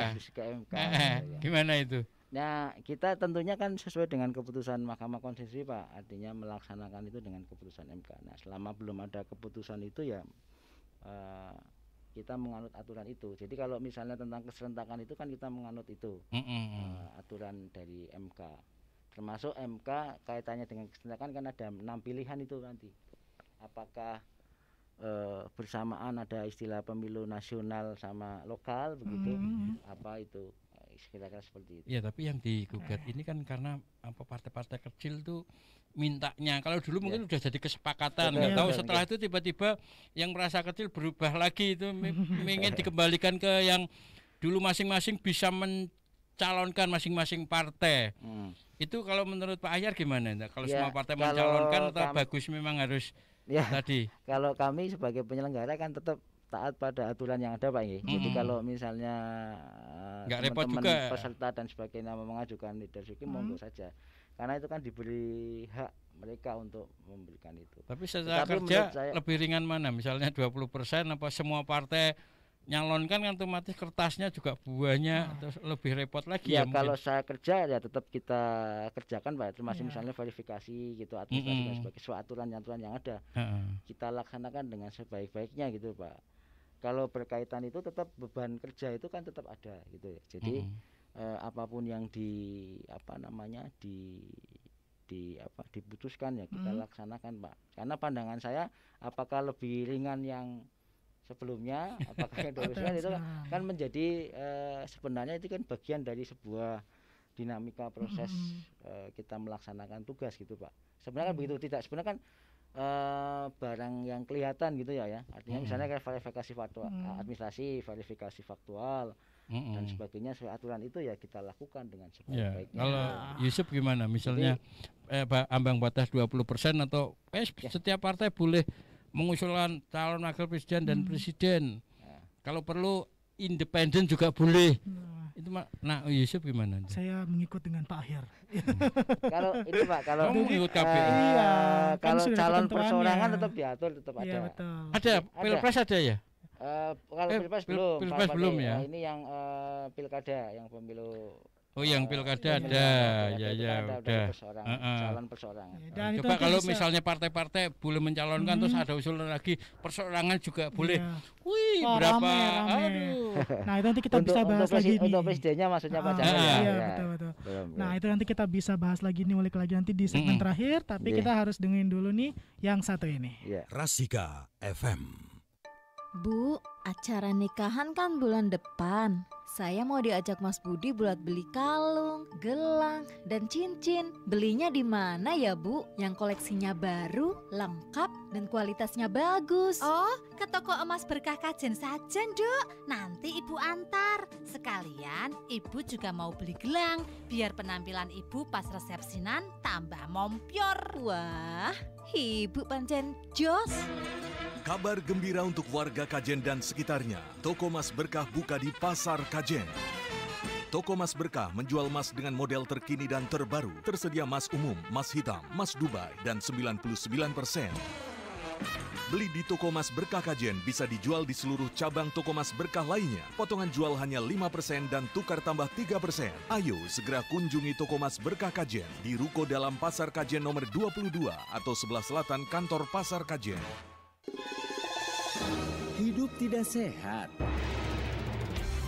Gimana itu? Nah, kita tentunya kan sesuai dengan keputusan Mahkamah Konstitusi Pak, artinya melaksanakan itu dengan keputusan MK. Nah, selama belum ada keputusan itu ya kita menganut aturan itu. Jadi kalau misalnya tentang keserentakan itu kan kita menganut itu aturan dari MK. Termasuk MK kaitannya dengan keserentakan kan ada 6 pilihan itu nanti. Apakah bersamaan ada istilah pemilu nasional sama lokal begitu, apa itu kira-kira seperti itu. Ya, tapi yang digugat ini kan karena partai-partai kecil tuh mintanya. Kalau dulu mungkin udah jadi kesepakatan, nggak tahu setelah itu tiba-tiba yang merasa kecil berubah lagi, itu ingin dikembalikan ke yang dulu masing-masing bisa mencalonkan masing-masing partai. Itu kalau menurut Pak Ahyar gimana? Kalau semua partai mencalonkan atau bagus memang harus tadi? Kalau kami sebagai penyelenggara kan tetap taat pada aturan yang ada Pak. Jadi kalau misalnya teman-teman peserta dan sebagainya mengajukan leadership monggo saja, karena itu kan diberi hak mereka untuk memberikan itu. Tapi secara kerja lebih ringan mana? Misalnya 20% apa semua partai nyalonkan kan otomatis kertasnya juga buahnya terus lebih repot lagi ya. Kalau saya kerja ya tetap kita kerjakan Pak, termasuk misalnya verifikasi gitu, administrasi dan sebagai aturan yang ada kita laksanakan dengan sebaik-baiknya gitu Pak. Kalau berkaitan itu tetap beban kerja itu kan tetap ada gitu ya. Jadi apapun yang diputuskan ya kita laksanakan Pak. Karena pandangan saya apakah lebih ringan yang sebelumnya, apakah yang terusnya itu kan menjadi sebenarnya itu kan bagian dari sebuah dinamika proses kita melaksanakan tugas gitu Pak. Sebenarnya kan begitu, tidak sebenarnya kan barang yang kelihatan gitu ya. Artinya misalnya kayak verifikasi faktual, administrasi, verifikasi faktual dan sebagainya, sesuai aturan itu ya kita lakukan dengan sebaik-baiknya. Kalau Yusuf gimana? Misalnya ambang batas 20% atau setiap partai boleh mengusulkan calon wakil presiden dan presiden. Kalau perlu independen juga boleh. Itu Yusuf gimana? Saya mengikut dengan Pak Ahyar. Kalau ini Pak, kalau mengikut KPU. Kalau calon perseorangan tetap diatur, tetap ada. Ada pilpres ada ya? Kalau pilpres belum. Pilpres belum ya. Ini yang pilkada, yang pemilu. Oh, yang pilkada ada, ya udah. Calon perseorangan. Coba kalau misalnya partai-partai boleh mencalonkan terus ada usulan lagi perseorangan juga boleh. Wih, berapa? Aduh. Nah, itu nanti kita bisa bahas lagi nih. Untuk presidennya maksudnya Pak Cahyo. Iya, betul. Nah, itu nanti kita bisa bahas lagi nih, ulik lagi nanti di segmen terakhir, tapi kita harus dengerin dulu nih yang satu ini. Rasika FM. Bu, acara nikahan kan bulan depan. Saya mau diajak Mas Budi buat beli kalung, gelang, dan cincin. Belinya di mana ya Bu? Yang koleksinya baru, lengkap, dan kualitasnya bagus. Oh, ke toko emas Berkah Kajen saja, Dok. Nanti Ibu antar. Sekalian Ibu juga mau beli gelang, biar penampilan Ibu pas resepsinan tambah mompior. Wah, Ibu pancen jos. Kabar gembira untuk warga Kajen dan sekitarnya. Toko Mas Berkah buka di Pasar Kajen. Toko Mas Berkah menjual emas dengan model terkini dan terbaru. Tersedia emas umum, emas hitam, emas Dubai, dan 99%. Beli di Toko Mas Berkah Kajen bisa dijual di seluruh cabang Toko Mas Berkah lainnya. Potongan jual hanya 5% dan tukar tambah 3%. Ayo segera kunjungi Toko Mas Berkah Kajen di Ruko Dalam Pasar Kajen nomor 22 atau sebelah selatan kantor Pasar Kajen. Hidup tidak sehat.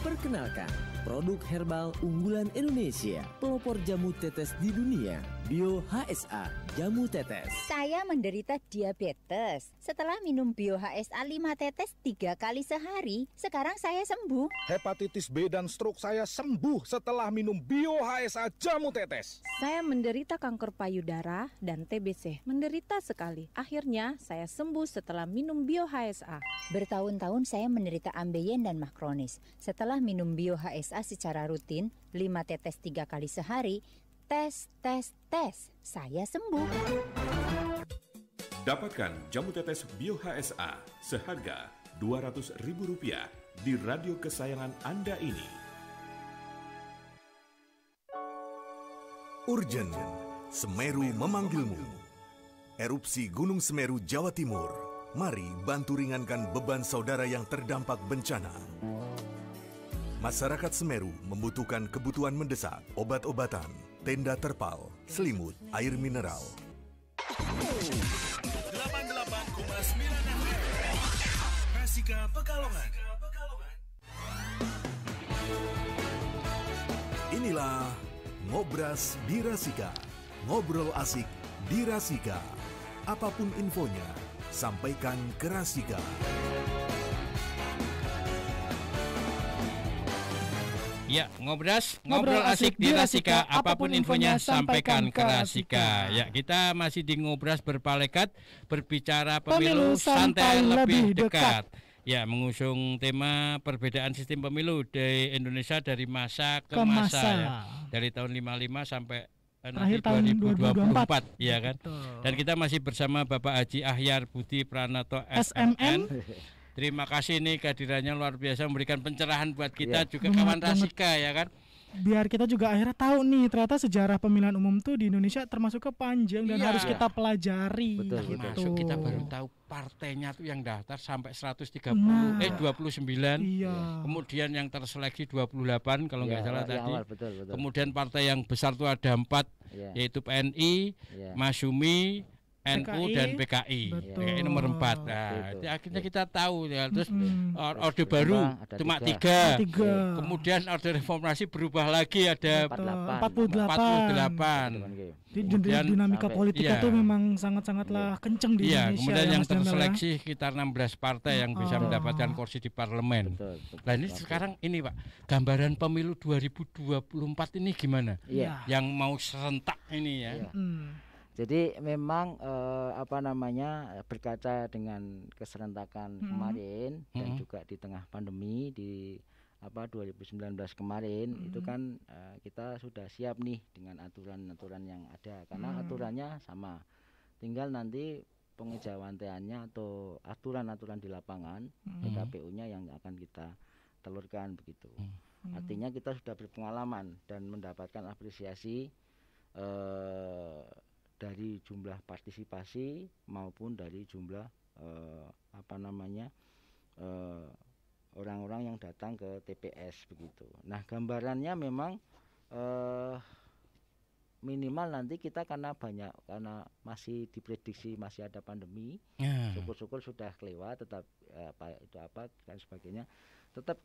Perkenalkan, produk herbal unggulan Indonesia, pelopor jamu tetes di dunia. Bio HSA, jamu tetes. Saya menderita diabetes. Setelah minum Bio HSA 5 tetes 3 kali sehari, sekarang saya sembuh. Hepatitis B dan stroke saya sembuh setelah minum Bio HSA jamu tetes. Saya menderita kanker payudara dan TBC. Menderita sekali. Akhirnya saya sembuh setelah minum Bio HSA. Bertahun-tahun saya menderita ambeien dan mah kronis. Setelah minum Bio HSA secara rutin, 5 tetes 3 kali sehari, tes, saya sembuh. Dapatkan jamu tetes Bio HSA seharga Rp200.000 di radio kesayangan Anda ini. Urgen, Semeru memanggilmu. Erupsi Gunung Semeru, Jawa Timur. Mari bantu ringankan beban saudara yang terdampak bencana. Masyarakat Semeru membutuhkan kebutuhan mendesak, obat-obatan, tenda terpal, selimut, air mineral. 88,9 FM Rasika Pekalongan. Inilah Ngobras di Rasika. Ngobrol asik di Rasika. Apapun infonya, sampaikan ke Rasika. Ya, ngobrol asik di Rasika, apapun infonya sampaikan ke Rasika. Ya, kita masih di Ngobras berpalekat, berbicara pemilu santai lebih dekat. Ya, mengusung tema perbedaan sistem pemilu di Indonesia dari masa ke masa. Ya. Dari tahun 55 sampai nanti 2024, ya kan. Dan kita masih bersama Bapak Haji Ahyar Budi Pranoto SMN. Terima kasih nih kehadirannya luar biasa, memberikan pencerahan buat kita juga kawan Rasika, ya kan. Biar kita juga akhirnya tahu nih ternyata sejarah pemilihan umum tuh di Indonesia termasuk panjang dan harus kita pelajari. Termasuk kita baru tahu partainya tuh yang daftar sampai 130 29. Iya. Kemudian yang terseleksi 28 kalau nggak salah tadi. Betul. Kemudian partai yang besar tuh ada 4 yaitu PNI, Masyumi, NU dan PKI. PKI nomor 4. Nah, akhirnya kita tahu ya. Terus Orde Baru cuma 3. Kemudian Orde Reformasi berubah lagi ada 48. Jadi dinamika politik itu memang sangat-sangatlah kenceng di Indonesia. Kemudian yang terseleksi sekitar 16 partai yang bisa mendapatkan kursi di parlemen. Nah, ini sekarang ini Pak, gambaran pemilu 2024 ini gimana? Yang mau serentak ini ya. Jadi memang berkaca dengan keserentakan kemarin dan juga di tengah pandemi di 2019 kemarin itu kan kita sudah siap nih dengan aturan-aturan yang ada karena aturannya sama. Tinggal nanti pengejawantaannya atau aturan-aturan di lapangan PKPU-nya yang akan kita telurkan begitu. Artinya kita sudah berpengalaman dan mendapatkan apresiasi dari jumlah partisipasi maupun dari jumlah orang-orang yang datang ke TPS begitu. Nah, gambarannya memang minimal nanti kita karena masih diprediksi masih ada pandemi, syukur-syukur sudah kelewat, tetap dan sebagainya. Tetap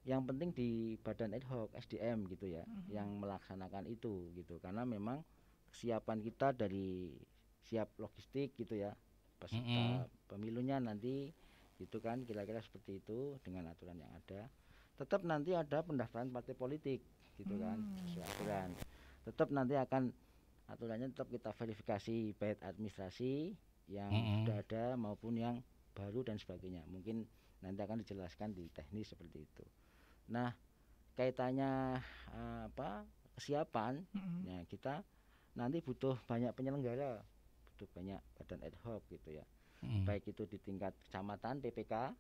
yang penting di badan ad hoc SDM gitu ya, yang melaksanakan itu gitu, karena memang kesiapan kita dari siap logistik gitu ya, peserta pemilunya nanti gitu kan, kira-kira seperti itu dengan aturan yang ada. Tetap nanti ada pendaftaran partai politik gitu kan, sesuai aturan. Tetap nanti akan aturannya tetap kita verifikasi baik administrasi yang sudah ada maupun yang baru dan sebagainya. Mungkin nanti akan dijelaskan di teknis seperti itu. Nah, kaitannya kesiapan, ya kita nanti butuh banyak penyelenggara, butuh banyak badan ad hoc gitu ya. Baik itu di tingkat kecamatan PPK,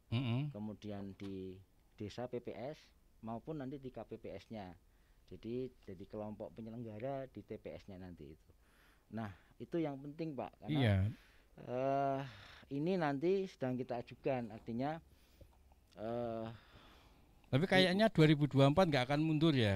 kemudian di desa PPS maupun nanti di KPPS-nya. Jadi kelompok penyelenggara di TPS-nya nanti itu. Nah, itu yang penting Pak, karena ini nanti sedang kita ajukan, artinya tapi kayaknya 2024 nggak akan mundur ya,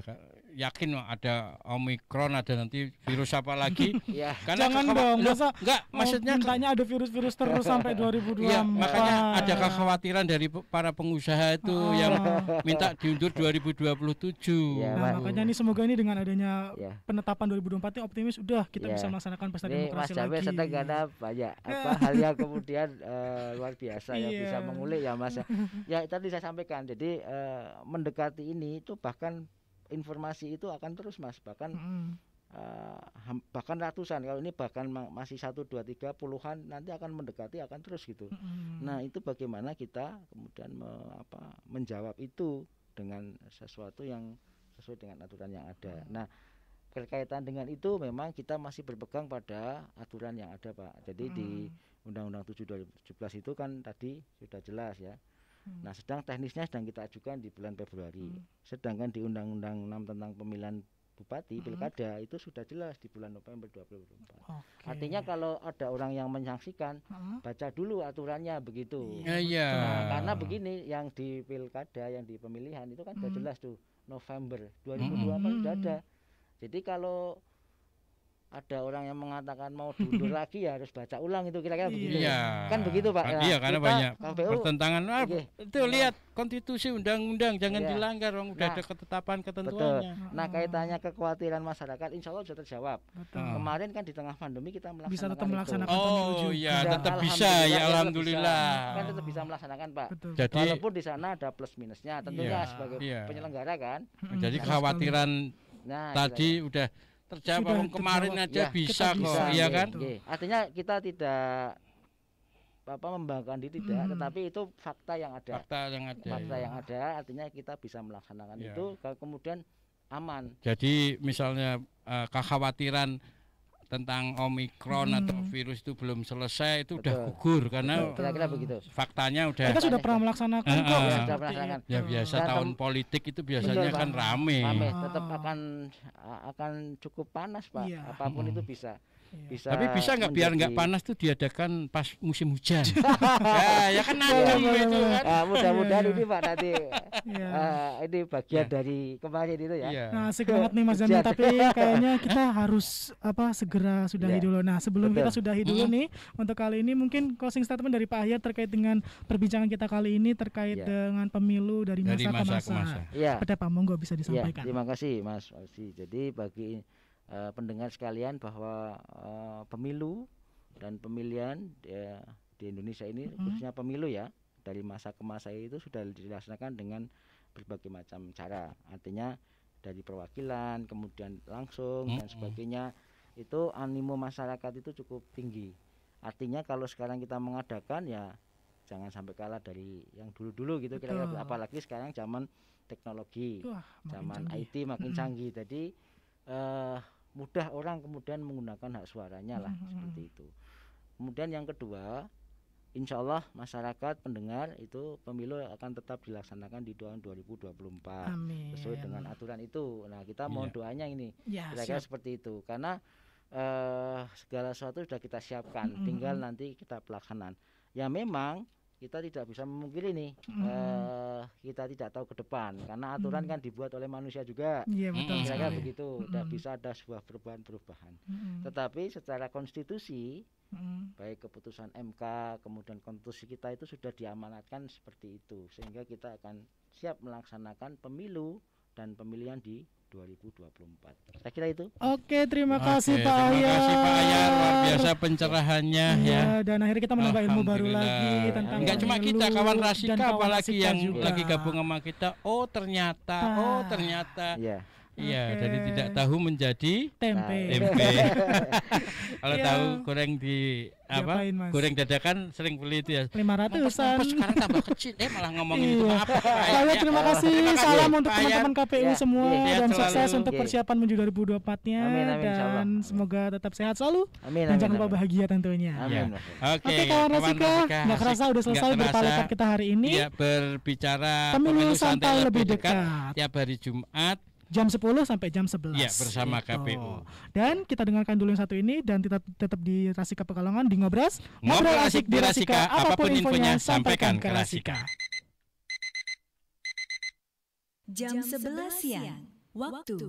yakin ada Omikron, ada nanti virus apa lagi. Ya. Karena jangan dong, masa enggak, maksudnya mintanya ada virus-virus terus sampai 2024. Iya, makanya ada kekhawatiran dari para pengusaha itu yang minta diundur 2027. Ya, nah, makanya ini semoga ini dengan adanya penetapan 2024 ini optimis udah kita bisa melaksanakan pesta demokrasi Mas Jamil lagi. senang karena banyak hal yang kemudian luar biasa yang bisa mengulik ya Mas. Ya tadi saya sampaikan, jadi mendekati ini itu bahkan informasi itu akan terus Mas, bahkan bahkan ratusan, kalau ini bahkan masih 1, 2, 3 puluhan, nanti akan mendekati, akan terus gitu. Nah itu bagaimana kita kemudian menjawab itu dengan sesuatu yang sesuai dengan aturan yang ada. Nah berkaitan dengan itu memang kita masih berpegang pada aturan yang ada Pak. Jadi di Undang-Undang 7 2017 itu kan tadi sudah jelas ya. Nah sedang teknisnya sedang kita ajukan di bulan Februari. Sedangkan di Undang-Undang 6 tentang pemilihan bupati pilkada itu sudah jelas di bulan November 2024. Artinya kalau ada orang yang menyaksikan, baca dulu aturannya begitu. Nah, karena begini, yang di pilkada, yang di pemilihan itu kan sudah jelas tuh November 2024 sudah ada. Jadi kalau ada orang yang mengatakan mau diundur lagi ya harus baca ulang itu kira-kira begitu. Iya. Kan begitu Pak. Nah, iya, karena banyak KPU, pertentangan. Itu lihat konstitusi, undang-undang jangan dilanggar, udah ada ketetapan ketentuannya. Betul. Nah, kaitannya kekhawatiran masyarakat insya Allah sudah terjawab. Kemarin kan di tengah pandemi kita melaksanakan bisa tetap melaksanakan Oh iya, tetap bisa ya, alhamdulillah. Kan tetap bisa melaksanakan Pak. Jadi, walaupun di sana ada plus minusnya tentunya sebagai penyelenggara kan. Jadi kekhawatiran tadi udah terjawab, kemarin aja bisa kok, iya kan? Artinya kita tidak membanggakan diri tidak, tetapi itu fakta yang ada. Fakta yang ada, artinya kita bisa melaksanakan itu kemudian aman. Jadi misalnya kekhawatiran tentang Omikron atau virus itu belum selesai, itu udah gugur karena kira-kira begitu. Faktanya udah. Kita sudah pernah melaksanakan kok. Ya biasa tahun politik itu biasanya kan rame. Tetap akan cukup panas Pak. Apapun itu bisa. Tapi bisa nggak biar nggak panas tuh diadakan pas musim hujan? ya kan adem itu kan. Mudah-mudahan ini Pak nanti ini bagian dari kemarin itu ya. Nah asik banget nih Mas Jamil, tapi kayaknya kita harus segera sudahi dulu. Nah sebelum kita sudahi dulu nih untuk kali ini mungkin closing statement dari Pak Ahyar terkait dengan perbincangan kita kali ini terkait dengan pemilu dari masa ke masa. Pada Pak Monggo bisa disampaikan. Terima kasih Mas Osi. Jadi bagi pendengar sekalian bahwa pemilu dan pemilihan di Indonesia ini khususnya pemilu ya dari masa ke masa itu sudah dilaksanakan dengan berbagai macam cara. Artinya dari perwakilan kemudian langsung dan sebagainya, itu animo masyarakat itu cukup tinggi. Artinya kalau sekarang kita mengadakan ya jangan sampai kalah dari yang dulu-dulu gitu kira-kira. Apalagi sekarang zaman teknologi, zaman IT makin canggih. Jadi mudah orang kemudian menggunakan hak suaranya lah seperti itu. Kemudian yang kedua, insya Allah masyarakat pendengar itu pemilu akan tetap dilaksanakan di tahun 2024 sesuai dengan aturan itu. Nah kita mohon doanya ini kira-kira seperti itu, karena segala sesuatu sudah kita siapkan, tinggal nanti kita pelaksanaan. Ya memang kita tidak bisa memungkiri nih kita tidak tahu ke depan karena aturan kan dibuat oleh manusia juga. Kira-kira begitu. Tidak bisa ada sebuah perubahan-perubahan. Tetapi secara konstitusi baik keputusan MK kemudian konstitusi kita itu sudah diamanatkan seperti itu, sehingga kita akan siap melaksanakan pemilu dan pemilihan di 2024. Saya kira itu. Oke, terima kasih Pak Ahyar. Terima kasih Pak Ahyar, luar biasa pencerahannya ya. Dan akhirnya kita menambah ilmu baru lagi tentang enggak cuma kita, kawan Rasika apalagi yang juga lagi gabung sama kita. Oh ternyata. Iya, dari tidak tahu menjadi tempe. Kalau tahu goreng di goreng dadakan sering beli itu ya. 500-an. Sekarang tambah kecil, malah ngomongin itu apa? Terima kasih. Salam untuk teman-teman KPU semua dan sukses untuk persiapan menuju 2024-nya dan semoga tetap sehat selalu. Dan jangan lupa bahagia tentunya. Oke, kawan Rasika, nggak kerasa udah selesai berpalekat kita hari ini. Ya, berbicara pemilu santai lebih dekat tiap hari Jumat jam 10 sampai jam 11 ya, bersama KPU. Dan kita dengarkan dulu yang satu ini dan tetap di Rasika Pekalongan di Ngobras. Ngobrol asik di Rasika, apapun infonya sampaikan ke Rasika. Jam 11 siang, waktu